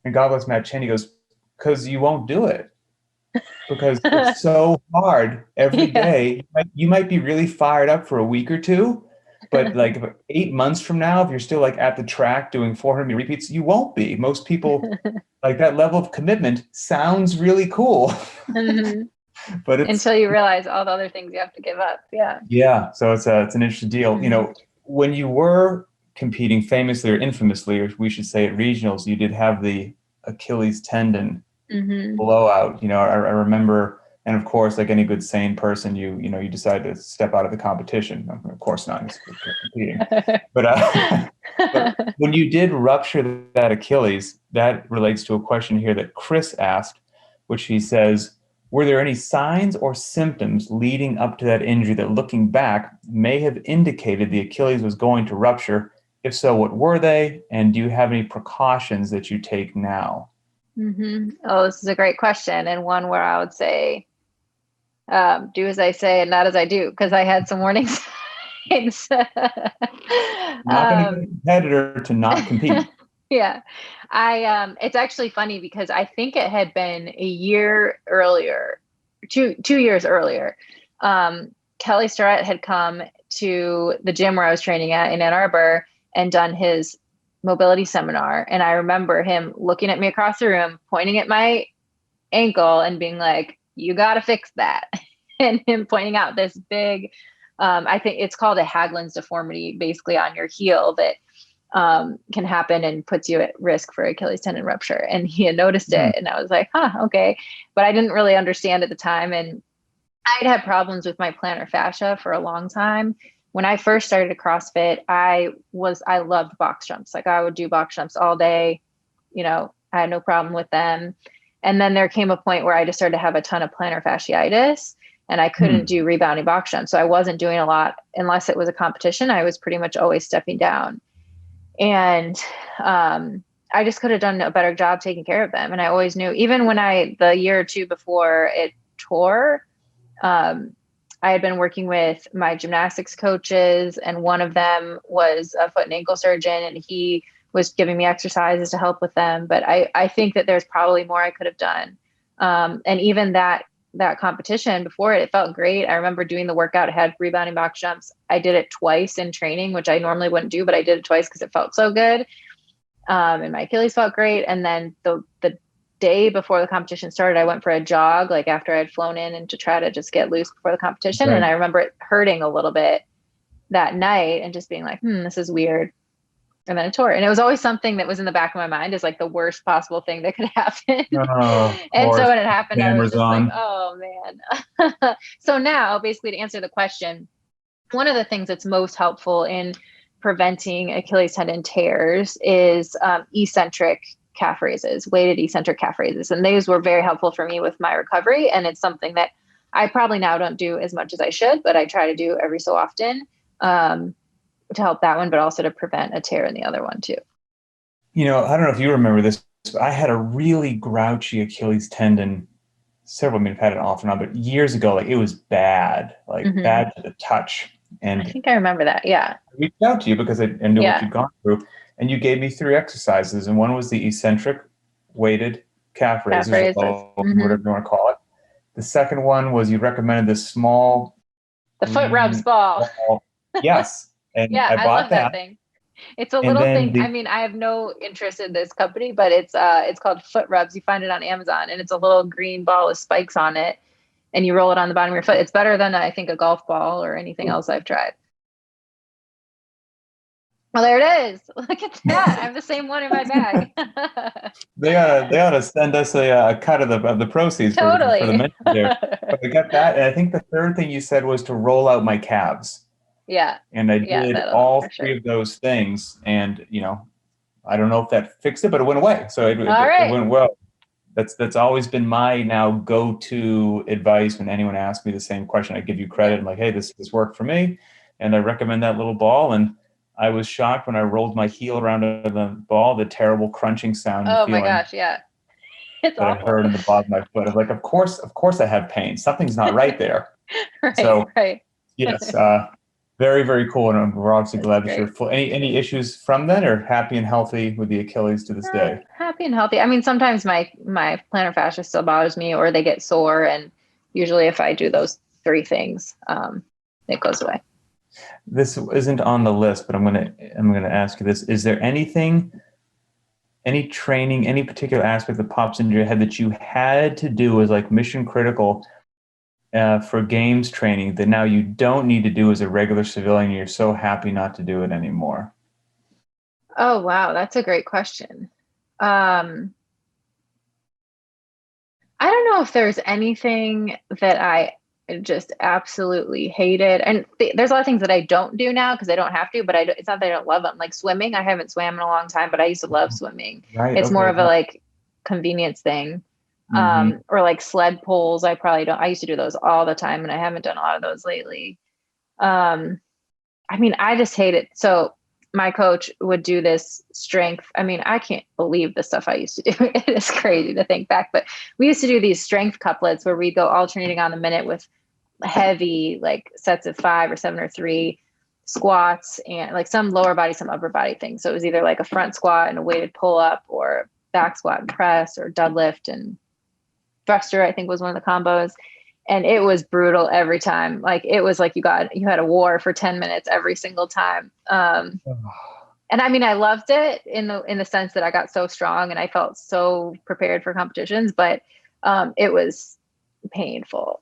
And God bless Matt Chen, he goes, because you won't do it. Because it's so hard every day. You might be really fired up for a week or two, but like 8 months from now, if you're still like at the track doing 400 repeats, you won't be. Most people, like, that level of commitment sounds really cool. But until you realize all the other things you have to give up. Yeah. Yeah. So it's an interesting deal. You know, when you were competing famously or infamously, or we should say at regionals, you did have the Achilles tendon blowout. You know, I remember, and of course, like any good sane person, you decide to step out of the competition. Of course not, it's competing. But when you did rupture that Achilles, that relates to a question here that Chris asked, which he says, were there any signs or symptoms leading up to that injury that, looking back, may have indicated the Achilles was going to rupture? If so, what were they? And do you have any precautions that you take now? Oh, this is a great question, and one where I would say, do as I say and not as I do, because I had some warning signs. Not going to be a competitor to not compete. Yeah. It's actually funny because I think it had been a year earlier, 2 years earlier. Kelly Starrett had come to the gym where I was training at in Ann Arbor and done his mobility seminar. And I remember him looking at me across the room, pointing at my ankle and being like, you got to fix that. And him pointing out this big, I think it's called a Haglund's deformity, basically on your heel, that can happen and puts you at risk for Achilles tendon rupture. And he had noticed it. And I was like, okay. But I didn't really understand at the time. And I'd had problems with my plantar fascia for a long time. When I first started CrossFit, I loved box jumps. Like, I would do box jumps all day. You know, I had no problem with them. And then there came a point where I just started to have a ton of plantar fasciitis, and I couldn't do rebounding box jumps. So I wasn't doing a lot unless it was a competition. I was pretty much always stepping down. And I just could have done a better job taking care of them. And I always knew, even when the year or two before it tore, I had been working with my gymnastics coaches, and one of them was a foot and ankle surgeon, and he was giving me exercises to help with them. But I think that there's probably more I could have done. And even that competition before it felt great. I remember doing the workout. It had rebounding box jumps. I did it twice in training, which I normally wouldn't do, but I did it twice because it felt so good. And my Achilles felt great. And then the day before the competition started, I went for a jog, like after I'd flown in and to try to just get loose before the competition. Right. And I remember it hurting a little bit that night and just being like, this is weird. And then it tore. And it was always something that was in the back of my mind is like the worst possible thing that could happen. And so when it happened, I was just like, oh man. So now basically to answer the question, one of the things that's most helpful in preventing Achilles tendon tears is eccentric calf raises, weighted eccentric calf raises. And those were very helpful for me with my recovery. And it's something that I probably now don't do as much as I should, but I try to do every so often to help that one, but also to prevent a tear in the other one too. I don't know if you remember this, but I had a really grouchy Achilles tendon I've had it off and on, but years ago, like it was bad, bad to the touch. And I think I remember that. Yeah. I reached out to you because I knew what you'd gone through, and you gave me 3 exercises, and one was the eccentric weighted calf raises, or whatever you want to call it. The second one was you recommended this small, the foot rubs ball. Yes. And yeah, I bought love that thing. It's a little thing. I mean, I have no interest in this company, but it's called Foot Rubs. You find it on Amazon, and it's a little green ball with spikes on it, and you roll it on the bottom of your foot. It's better than I think a golf ball or anything else I've tried. Well, there it is. Look at that. I have the same one in my bag. They ought to send us a cut of the proceeds for the mention there. But I got that, and I think the third thing you said was to roll out my calves. Yeah. And I did all 3 of those things, and I don't know if that fixed it, but it went away. So it went well. That's always been my now go-to advice when anyone asks me the same question. I give you credit. I'm like, hey, this worked for me, and I recommend that little ball. And I was shocked when I rolled my heel around the ball, the terrible crunching sound. Oh my gosh, yeah, it's that awful. I heard in the bottom of my foot. I was like, of course, I have pain. Something's not right there. Right. Yes. Very, very cool. And we're obviously glad that you're full. Any issues from then, or happy and healthy with the Achilles to this day? Happy and healthy. I mean, sometimes my plantar fascia still bothers me, or they get sore. And usually if I do those 3 things, it goes away. This isn't on the list, but I'm going to ask you this. Is there anything, any training, any particular aspect that pops into your head that you had to do as like mission critical for games training that now you don't need to do as a regular civilian? You're so happy not to do it anymore. Oh, wow. That's a great question. I don't know if there's anything that I just absolutely hated. And there's a lot of things that I don't do now because I don't have to, but it's not that I don't love them. Like swimming, I haven't swam in a long time, but I used to love swimming. Right, it's more of a like convenience thing. Or like sled pulls. I probably don't. I used to do those all the time, and I haven't done a lot of those lately. I mean, I just hate it. So my coach would do this strength. I mean, I can't believe the stuff I used to do. It is crazy to think back, but we used to do these strength couplets where we go alternating on the minute with heavy, like sets of 5 or 7 or 3 squats and like some lower body, some upper body things. So it was either like a front squat and a weighted pull up, or back squat and press, or deadlift and thruster, I think was one of the combos. And it was brutal every time. Like it was like you had a war for 10 minutes every single time. And I mean, I loved it in the sense that I got so strong and I felt so prepared for competitions, but it was painful.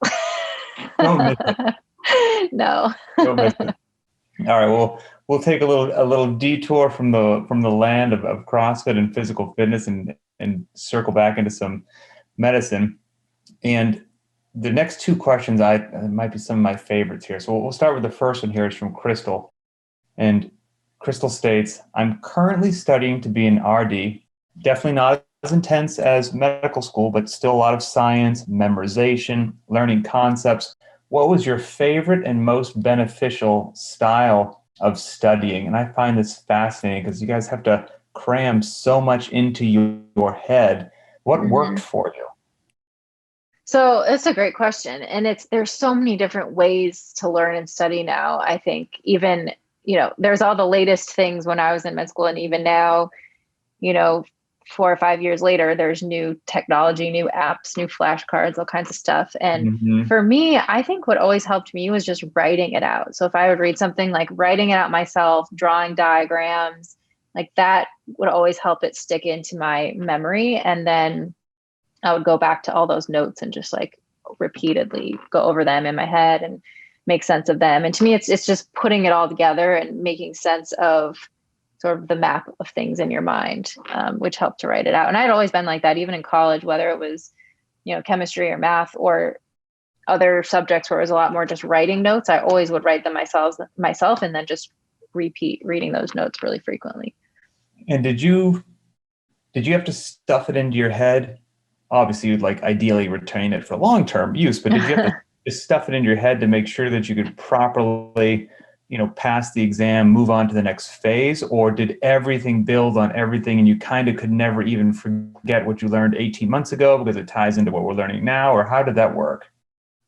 Don't miss it. No. Don't miss it. All right. Well, we'll take a little detour from the land of CrossFit and physical fitness and circle back into some medicine. And the next 2 questions might be some of my favorites here. So we'll start with the first one here. It's from Crystal. And Crystal states, I'm currently studying to be an RD. Definitely not as intense as medical school, but still a lot of science, memorization, learning concepts. What was your favorite and most beneficial style of studying? And I find this fascinating because you guys have to cram so much into your head. What worked for you? So it's a great question. And there's so many different ways to learn and study now. I think even, there's all the latest things when I was in med school, and even now, 4 or 5 years later, there's new technology, new apps, new flashcards, all kinds of stuff. And for me, I think what always helped me was just writing it out. So if I would read something, like writing it out myself, drawing diagrams, like that would always help it stick into my memory. And then I would go back to all those notes and just like repeatedly go over them in my head and make sense of them. And to me, it's just putting it all together and making sense of sort of the map of things in your mind, which helped to write it out. And I'd always been like that, even in college, whether it was, chemistry or math or other subjects where it was a lot more just writing notes. I always would write them myself and then just repeat reading those notes really frequently. And did you have to stuff it into your head? Obviously, you'd like ideally retain it for long-term use, but did you have to just stuff it into your head to make sure that you could properly, pass the exam, move on to the next phase? Or did everything build on everything and you kind of could never even forget what you learned 18 months ago because it ties into what we're learning now? Or how did that work?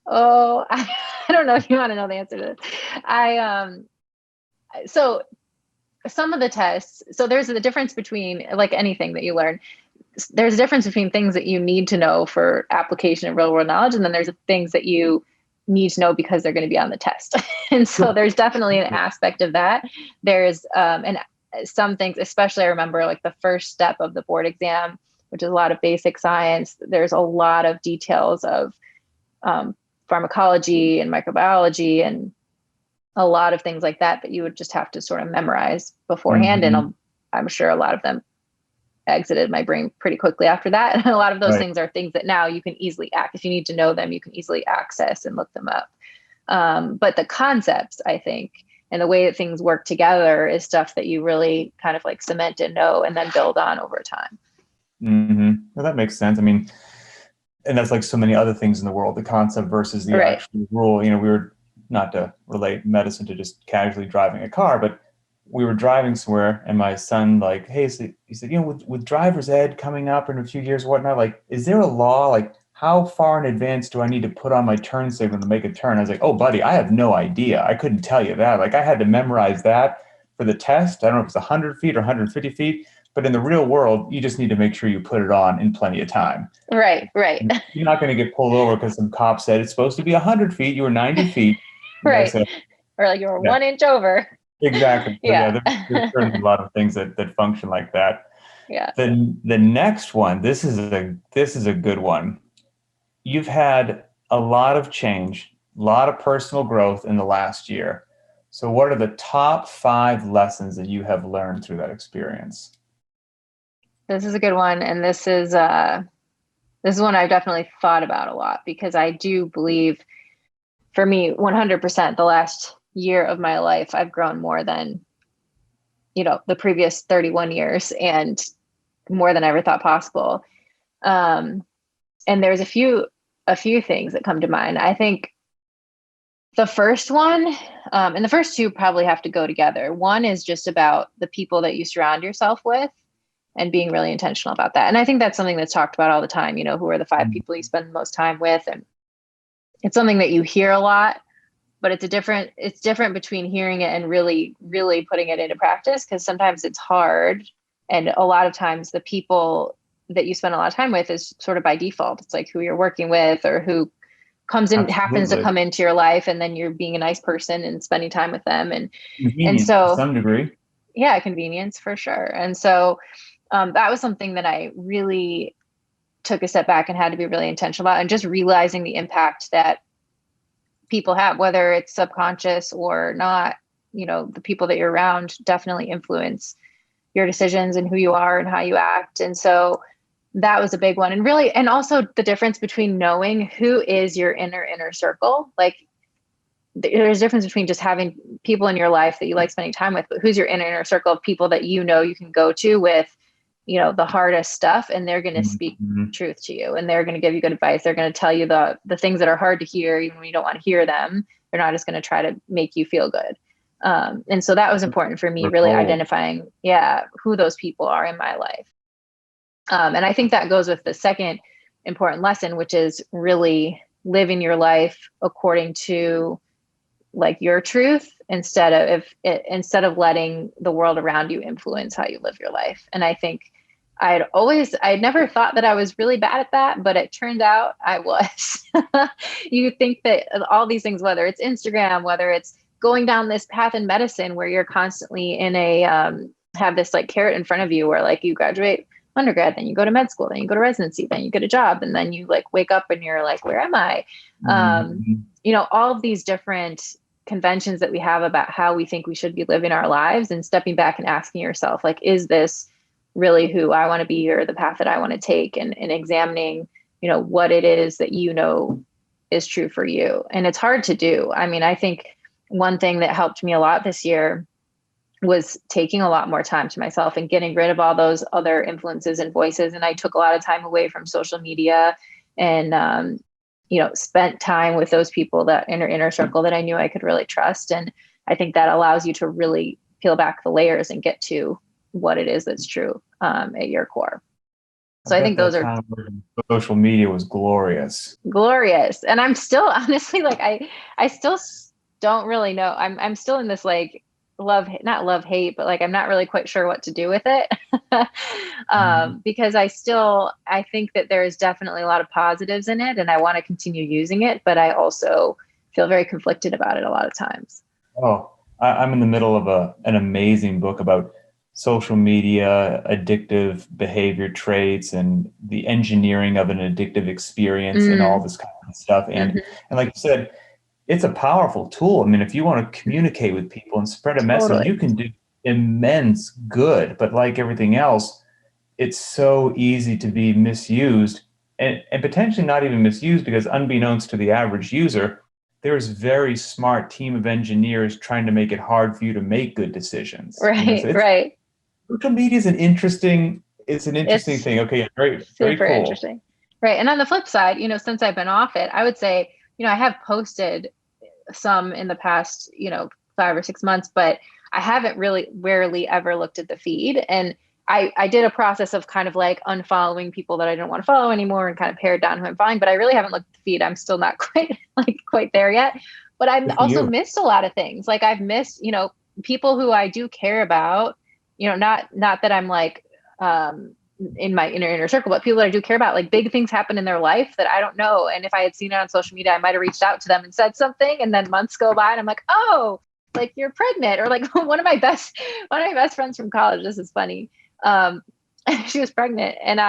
Oh, I don't know if you want to know the answer to this. So some of the tests, so there's the difference between, like anything that you learn, there's a difference between things that you need to know for application of real world knowledge. And then there's things that you need to know because they're going to be on the test. And so there's definitely an aspect of that. There's, and some things, especially I remember like the first step of the board exam, which is a lot of basic science. There's a lot of details of pharmacology and microbiology and a lot of things like that you would just have to sort of memorize beforehand. And I'm sure a lot of them exited my brain pretty quickly after that. And a lot of those things are things that now you can easily if you need to know them, you can easily access and look them up. But the concepts, I think, and the way that things work together is stuff that you really kind of like cement and know and then build on over time. Well, that makes sense. I mean, and that's like so many other things in the world, the concept versus the actual rule. We were, not to relate medicine to just casually driving a car, but we were driving somewhere and my son he said, with driver's ed coming up in a few years, whatnot, like, is there a law? Like, how far in advance do I need to put on my turn signal to make a turn? I was like, oh, buddy, I have no idea. I couldn't tell you that. Like, I had to memorize that for the test. I don't know if it's 100 feet or 150 feet, but in the real world, you just need to make sure you put it on in plenty of time. Right. You're not going to get pulled over because some cop said it's supposed to be 100 feet. You were 90 feet. Right. So, or like you were 1 inch over. Exactly. There's certainly a lot of things that function like that. Yeah. The next one, this is a good one. You've had a lot of change, a lot of personal growth in the last year. So what are the top 5 lessons that you have learned through that experience? This is a good one. And this is one I've definitely thought about a lot, because I do believe, for me, 100%, the last year of my life, I've grown more than, the previous 31 years and more than I ever thought possible. And there's a few things that come to mind. I think the first one, and the first two probably have to go together. One is just about the people that you surround yourself with and being really intentional about that. And I think that's something that's talked about all the time, who are the 5 people you spend the most time with. And it's something that you hear a lot, but it's different between hearing it and really, really putting it into practice, because sometimes it's hard. And a lot of times the people that you spend a lot of time with is sort of by default. It's like who you're working with or who comes in, happens to come into your life, and then you're being a nice person and spending time with them. And so to some degree. Yeah, convenience for sure. And so that was something that I really took a step back and had to be really intentional about, and just realizing the impact that people have, whether it's subconscious or not. The people that you're around definitely influence your decisions and who you are and how you act. And so that was a big one. And also the difference between knowing who is your inner circle. Like, there's a difference between just having people in your life that you like spending time with, but who's your inner circle of people that you can go to with, the hardest stuff, and they're going to speak truth to you, and they're going to give you good advice. They're going to tell you the things that are hard to hear, even when you don't want to hear them. They're not just going to try to make you feel good. And so that was important for me, really identifying, who those people are in my life. And I think that goes with the second important lesson, which is really living your life according to like your truth instead of letting the world around you influence how you live your life. And I think I'd never thought that I was really bad at that, but it turned out I was. You think that all these things, whether it's Instagram, whether it's going down this path in medicine where you're constantly in have this like carrot in front of you where like you graduate undergrad, then you go to med school, then you go to residency, then you get a job, and then you like wake up and you're like, where am I? All of these different conventions that we have about how we think we should be living our lives, and stepping back and asking yourself, like, is this really who I want to be or the path that I want to take, and examining, what it is that is true for you. And it's hard to do. I mean, I think one thing that helped me a lot this year was taking a lot more time to myself and getting rid of all those other influences and voices. And I took a lot of time away from social media and, spent time with those people that inner circle that I knew I could really trust. And I think that allows you to really peel back the layers and get to what it is that's true at your core. So I think those are social media was glorious. And I'm still honestly, like, I still don't really know. I'm still in this like not love hate, but like, I'm not really quite sure what to do with it. Because I think that there is definitely a lot of positives in it and I want to continue using it, but I also feel very conflicted about it a lot of times. Oh, I'm in the middle of an amazing book about social media, addictive behavior traits, and the engineering of an addictive experience and all this kind of stuff. And like you said, it's a powerful tool. I mean, if you want to communicate with people and spread a message, you can do immense good. But like everything else, it's so easy to be misused and potentially not even misused, because unbeknownst to the average user, there's a very smart team of engineers trying to make it hard for you to make good decisions. Right, right. Social media is an interesting thing. Okay, very, very cool. Interesting. Right. And on the flip side, since I've been off it, I would say, I have posted some in the past, 5 or 6 months, but I haven't rarely ever looked at the feed. And I did a process of kind of like unfollowing people that I didn't want to follow anymore and kind of pared down who I'm following, but I really haven't looked at the feed. I'm still not quite there yet, but I've also missed a lot of things. Like I've missed, people who I do care about, not that I'm like, in my inner circle, but people that I do care about, like big things happen in their life that I don't know. And if I had seen it on social media, I might've reached out to them and said something, and then months go by and I'm like, oh, like you're pregnant. Or like one of my best friends from college, this is funny. She was pregnant and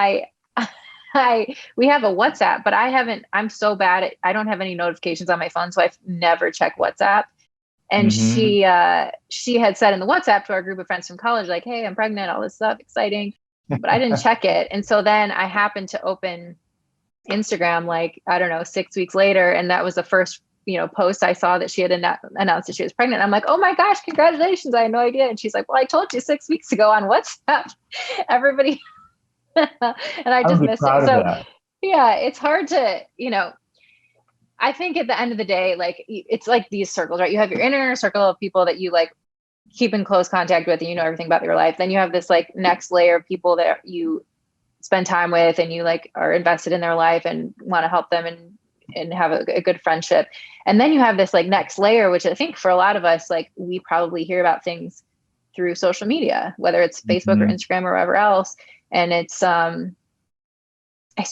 we have a WhatsApp, but I'm so bad at, I don't have any notifications on my phone. So I've never checked WhatsApp. And she had said in the WhatsApp to our group of friends from college, like, hey, I'm pregnant, all this stuff, exciting. But I didn't check it. And so then I happened to open Instagram, like, I don't know, 6 weeks later. And that was the first, post I saw that she had announced that she was pregnant. I'm like, oh my gosh, congratulations. I had no idea. And she's like, well, I told you 6 weeks ago on WhatsApp, everybody. And I just missed it. So yeah, it's hard to, I think at the end of the day, like, it's like these circles, right? You have your inner circle of people that you like keep in close contact with, and you know everything about your life. Then you have this like next layer of people that you spend time with and you like are invested in their life and want to help them and have a good friendship. And then you have this like next layer, which I think for a lot of us, like we probably hear about things through social media, whether it's Facebook or Instagram or wherever else. And it's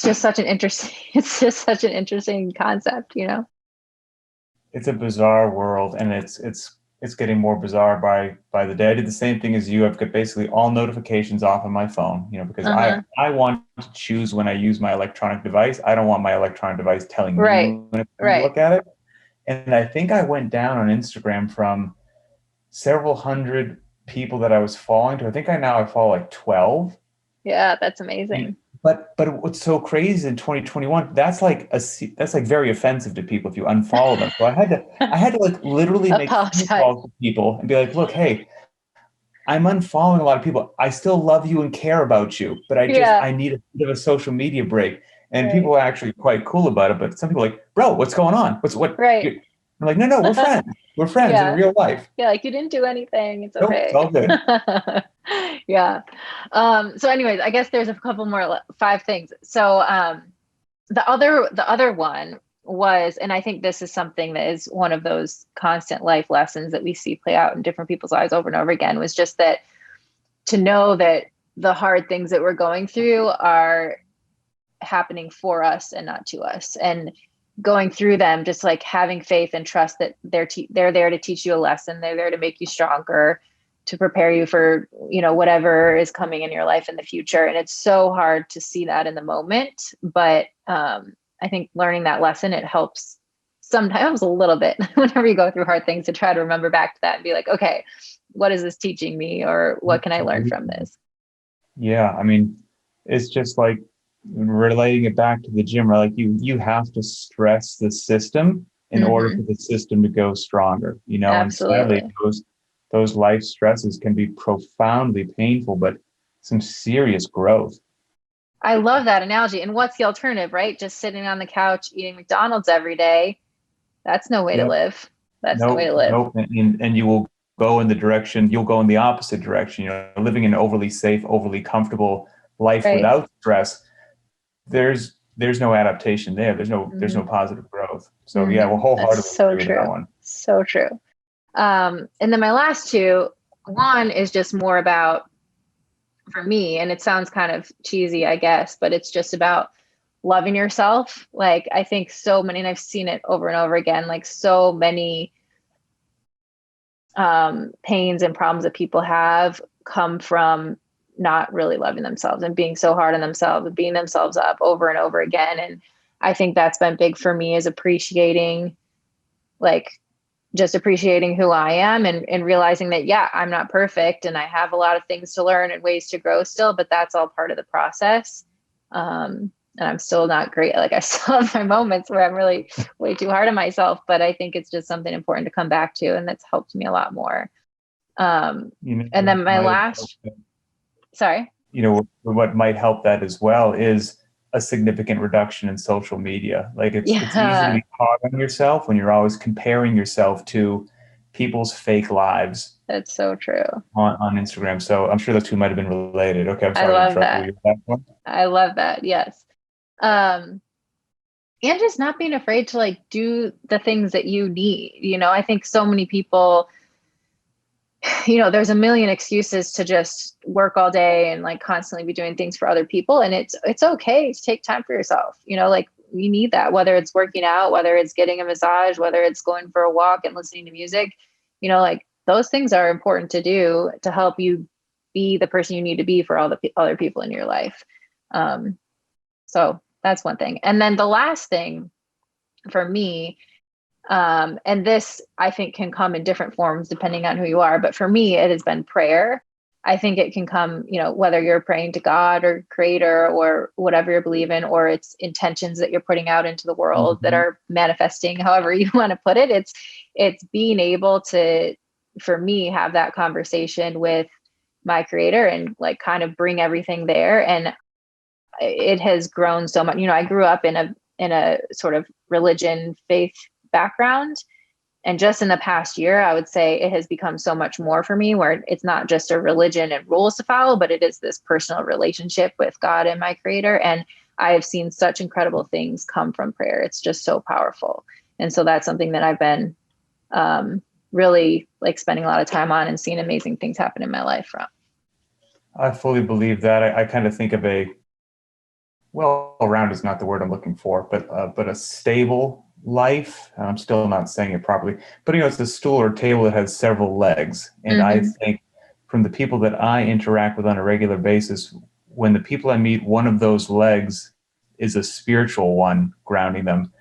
just such an interesting concept, It's a bizarre world, and it's getting more bizarre by the day. I did the same thing as you. I've got basically all notifications off on my phone, because I want to choose when I use my electronic device. I don't want my electronic device telling me when it's time to look at it. And I think I went down on Instagram from several hundred people that I was following to, I think I follow like 12. Yeah, that's amazing. But what's so crazy in 2021, that's like very offensive to people if you unfollow them. So I had to like literally make phone calls to people and be like, look, hey, I'm unfollowing a lot of people. I still love you and care about you, but I need a bit of a social media break. And people are actually quite cool about it. But some people are like, bro, what's going on? Right. I'm like, no, we're friends. We're friends in real life. Yeah, like you didn't do anything. It's okay. It's all good. Yeah. So anyways, I guess there's a couple more, 5 things. So the other one was, and I think this is something that is one of those constant life lessons that we see play out in different people's lives over and over again, was just that to know that the hard things that we're going through are happening for us and not to us, and going through them, just like having faith and trust that they're there to teach you a lesson. They're there to make you stronger, to prepare you for, whatever is coming in your life in the future. And it's so hard to see that in the moment. But I think learning that lesson, it helps sometimes a little bit whenever you go through hard things, to try to remember back to that and be like, okay, what is this teaching me, or what can I learn from this? Yeah. I mean, it's just like relating it back to the gym, right? Like you have to stress the system in order for the system to go stronger, Absolutely. And sadly, those life stresses can be profoundly painful, but some serious growth. I love that analogy. And what's the alternative, right? Just sitting on the couch eating McDonald's every day. That's no way to live. That's no way to live. Nope. And you will go in you'll go in the opposite direction. Living an overly safe, overly comfortable life without stress, there's no adaptation there. There's no positive growth. So yeah, we'll wholeheartedly agree with that one. So true. And then my last two, one is just more about, for me, and it sounds kind of cheesy, I guess, but it's just about loving yourself. Like, I think so many, and I've seen it over and over again, like so many pains and problems that people have come from not really loving themselves and being so hard on themselves and beating themselves up over and over again. And I think that's been big for me, is appreciating who I am, and realizing that, yeah, I'm not perfect and I have a lot of things to learn and ways to grow still, but that's all part of the process. And I'm still not great. Like, I still have my moments where I'm really way too hard on myself, but I think it's just something important to come back to. And that's helped me a lot more. And then my last, sorry. What might help that as well is a significant reduction in social media. Like, it's easy to be hard on yourself when you're always comparing yourself to people's fake lives. That's so true. On Instagram. So I'm sure those two might have been related. Okay, I'm sorry. I love that. I love that. Yes. And just not being afraid to do the things that you need. I think so many people, there's a million excuses to just work all day and constantly be doing things for other people. And it's okay to take time for yourself. You need that, whether it's working out, whether it's getting a massage, whether it's going for a walk and listening to music, those things are important to do to help you be the person you need to be for all the other people in your life. So that's one thing. And then the last thing for me, and this I think can come in different forms depending on who you are, but for me, it has been prayer. I think it can come, whether you're praying to God or Creator or whatever you believe in, or it's intentions that you're putting out into the world that are manifesting, however you want to put it. It's being able to, for me, have that conversation with my Creator and kind of bring everything there. And it has grown so much. I grew up in a sort of religion, faith background. And just in the past year, I would say it has become so much more for me, where it's not just a religion and rules to follow, but it is this personal relationship with God and my Creator. And I have seen such incredible things come from prayer. It's just so powerful. And so that's something that I've been really spending a lot of time on and seeing amazing things happen in my life from. I fully believe that. I kind of think of well-rounded is not the word I'm looking for, but a stable life. I'm still not saying it properly, but it's a stool or table that has several legs. And I think from the people that I interact with on a regular basis, when the people I meet, one of those legs is a spiritual one grounding them,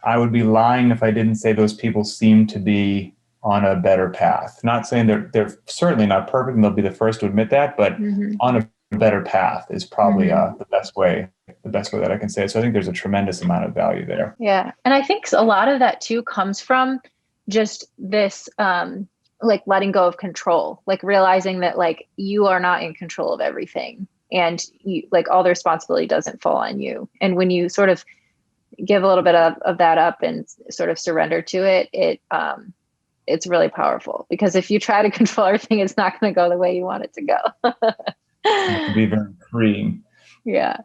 I would be lying if I didn't say those people seem to be on a better path. Not saying they're certainly not perfect, and they'll be the first to admit that, but on a better path is probably the best way that I can say it. So I think there's a tremendous amount of value there. Yeah. And I think a lot of that too comes from just this, letting go of control, realizing that you are not in control of everything, and you, all the responsibility doesn't fall on you. And when you sort of give a little bit of that up and sort of surrender to it, it's really powerful, because if you try to control everything, it's not going to go the way you want it to go. It can be very freeing. Yeah.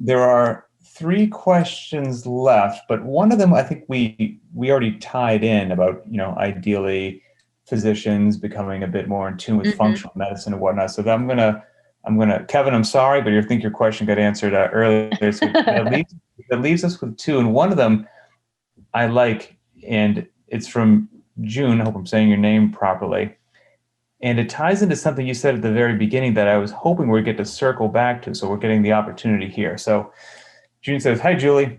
There are three questions left, but one of them I think we already tied in about, ideally physicians becoming a bit more in tune with functional medicine and whatnot. So I'm gonna, Kevin, I'm sorry, but I think your question got answered earlier. So that leaves us with two, and one of them I like, and it's from June. I hope I'm saying your name properly. And it ties into something you said at the very beginning that I was hoping we'd get to circle back to. So we're getting the opportunity here. So June says, "Hi, Julie.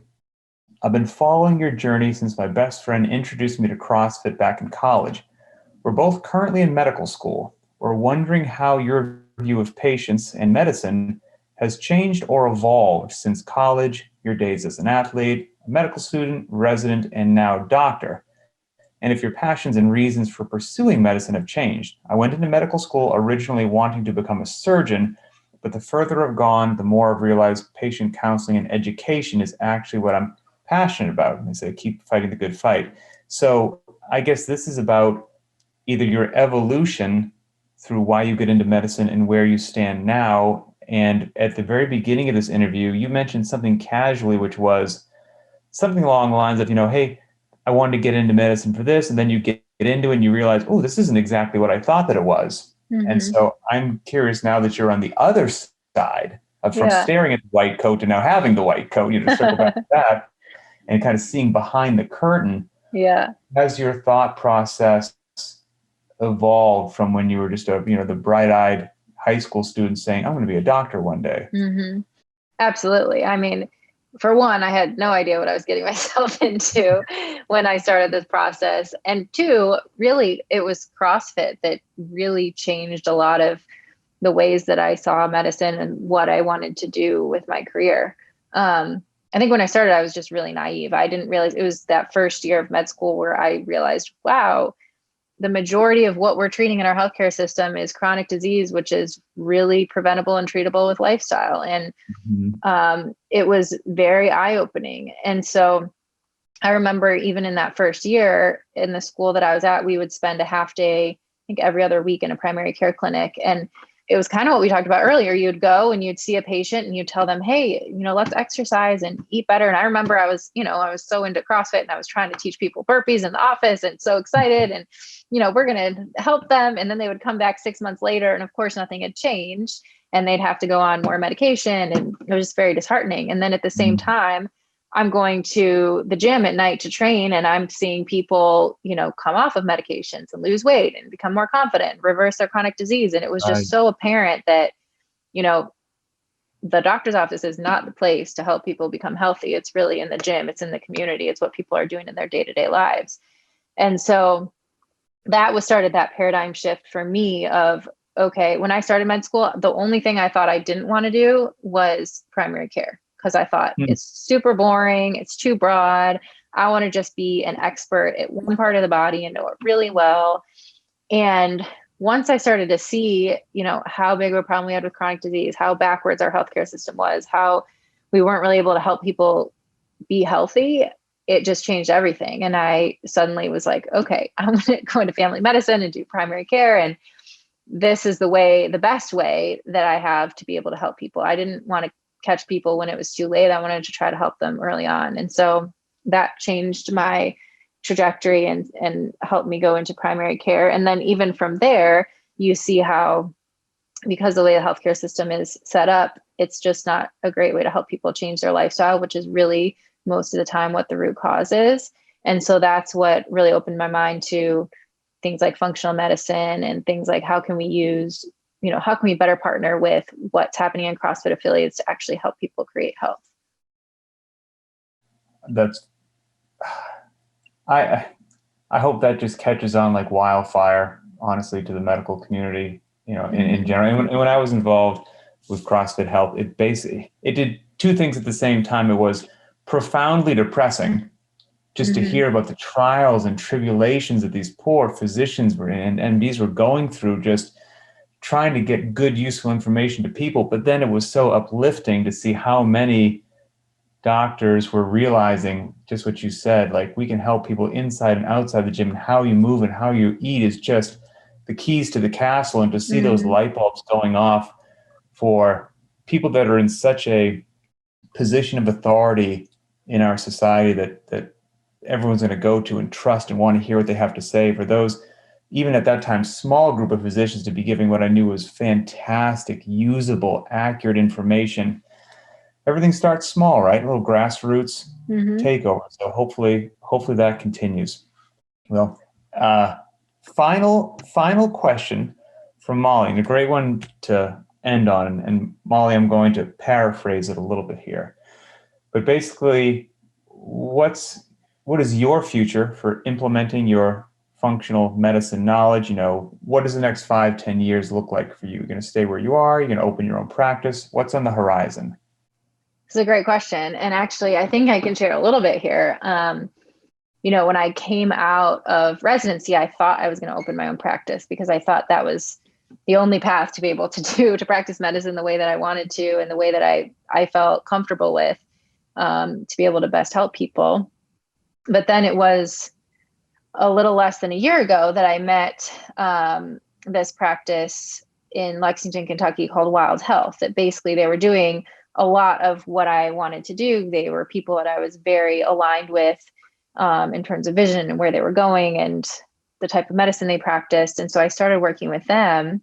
I've been following your journey since my best friend introduced me to CrossFit back in college. We're both currently in medical school. We're wondering how your view of patients and medicine has changed or evolved since college, your days as an athlete, a medical student, resident, and now doctor. And if your passions and reasons for pursuing medicine have changed. I went into medical school originally wanting to become a surgeon, but the further I've gone, the more I've realized patient counseling and education is actually what I'm passionate about." And they say, "Keep fighting the good fight." So I guess this is about either your evolution through why you get into medicine and where you stand now. And at the very beginning of this interview, you mentioned something casually, which was something along the lines of, hey, I wanted to get into medicine for this. And then you get into it and you realize, oh, this isn't exactly what I thought that it was. And so I'm curious now that you're on the other side of from staring at the white coat to now having the white coat, circle back to that and kind of seeing behind the curtain. Yeah. Has your thought process evolved from when you were just the bright-eyed high school student saying, "I'm going to be a doctor one day"? Absolutely. I mean, for one, I had no idea what I was getting myself into when I started this process. And two, really, it was CrossFit that really changed a lot of the ways that I saw medicine and what I wanted to do with my career. I think when I started, I was just really naive. I didn't realize it was that first year of med school where I realized, wow, the majority of what we're treating in our healthcare system is chronic disease, which is really preventable and treatable with lifestyle. And it was very eye-opening. And so I remember even in that first year in the school that I was at, we would spend a half day, I think every other week in a primary care clinic. And it was kind of what we talked about earlier. You'd go and you'd see a patient and you'd tell them, hey, let's exercise and eat better. And I remember I was so into CrossFit and I was trying to teach people burpees in the office and so excited and, we're going to help them. And then they would come back 6 months later. And of course, nothing had changed and they'd have to go on more medication. And it was just very disheartening. And then at the same time, I'm going to the gym at night to train and I'm seeing people, come off of medications and lose weight and become more confident, reverse their chronic disease. And it was just so apparent that, the doctor's office is not the place to help people become healthy. It's really in the gym. It's in the community. It's what people are doing in their day-to-day lives. And so that started that paradigm shift for me of, okay, when I started med school, the only thing I thought I didn't want to do was primary care. Because I thought it's super boring. It's too broad. I want to just be an expert at one part of the body and know it really well. And once I started to see, how big of a problem we had with chronic disease, how backwards our healthcare system was, how we weren't really able to help people be healthy, it just changed everything. And I suddenly was like, okay, I'm going to go into family medicine and do primary care. And this is the best way that I have to be able to help people. I didn't want to catch people when it was too late. I wanted to try to help them early on. And so that changed my trajectory and helped me go into primary care. And then even from there, you see how, because the way the healthcare system is set up, it's just not a great way to help people change their lifestyle, which is really most of the time what the root cause is. And so that's what really opened my mind to things like functional medicine and things like how can we better partner with what's happening in CrossFit affiliates to actually help people create health? I hope that just catches on like wildfire, honestly, to the medical community, in general. And when I was involved with CrossFit Health, it did two things at the same time. It was profoundly depressing just to hear about the trials and tribulations that these poor physicians were in and MDs were going through, just trying to get good, useful information to people. But then it was so uplifting to see how many doctors were realizing just what you said, like we can help people inside and outside the gym, and how you move and how you eat is just the keys to the castle. And to see those light bulbs going off for people that are in such a position of authority in our society that everyone's going to go to and trust and want to hear what they have to say, for those, even at that time, small group of physicians to be giving what I knew was fantastic, usable, accurate information. Everything starts small, right? A little grassroots takeover. So hopefully that continues. Well, final question from Molly, and a great one to end on. And Molly, I'm going to paraphrase it a little bit here. But basically, what is your future for implementing your functional medicine knowledge? What does the next 5-10 years look like for you? You're going to stay where you are? You're going to open your own practice? What's on the horizon? It's a great question. And actually, I think I can share a little bit here. When I came out of residency, I thought I was going to open my own practice because I thought that was the only path to be able to practice medicine the way that I wanted to and the way that I felt comfortable with, to be able to best help people. But then it was a little less than a year ago that I met this practice in Lexington, Kentucky called Wild Health, that basically they were doing a lot of what I wanted to do. They were people that I was very aligned with in terms of vision and where they were going and the type of medicine they practiced. And so I started working with them.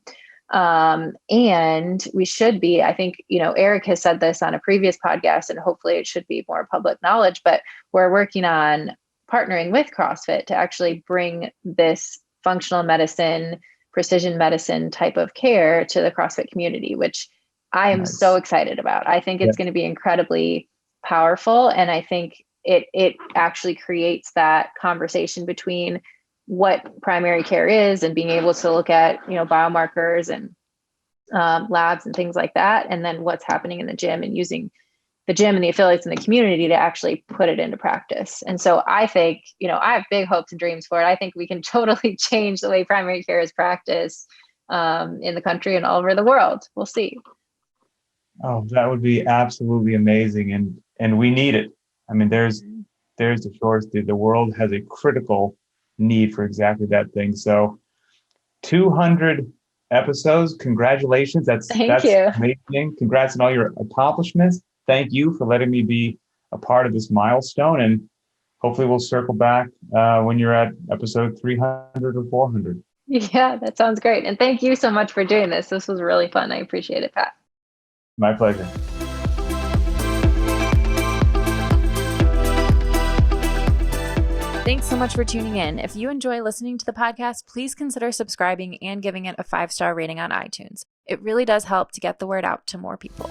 And we should be, I think, Eric has said this on a previous podcast, and hopefully it should be more public knowledge, but we're working on partnering with CrossFit to actually bring this functional medicine, precision medicine type of care to the CrossFit community, which I am so excited about. I think it's going to be incredibly powerful. And I think it actually creates that conversation between what primary care is and being able to look at, biomarkers and labs and things like that. And then what's happening in the gym and using the gym and the affiliates in the community to actually put it into practice. And so I think, I have big hopes and dreams for it. I think we can totally change the way primary care is practiced in the country and all over the world. We'll see. Oh, that would be absolutely amazing. And we need it. I mean, there's the shortage. The world has a critical need for exactly that thing. So 200 episodes. Congratulations. That's you. Amazing. Congrats on all your accomplishments. Thank you for letting me be a part of this milestone. And hopefully we'll circle back when you're at episode 300 or 400. Yeah, that sounds great. And thank you so much for doing this. This was really fun. I appreciate it, Pat. My pleasure. Thanks so much for tuning in. If you enjoy listening to the podcast, please consider subscribing and giving it a 5-star rating on iTunes. It really does help to get the word out to more people.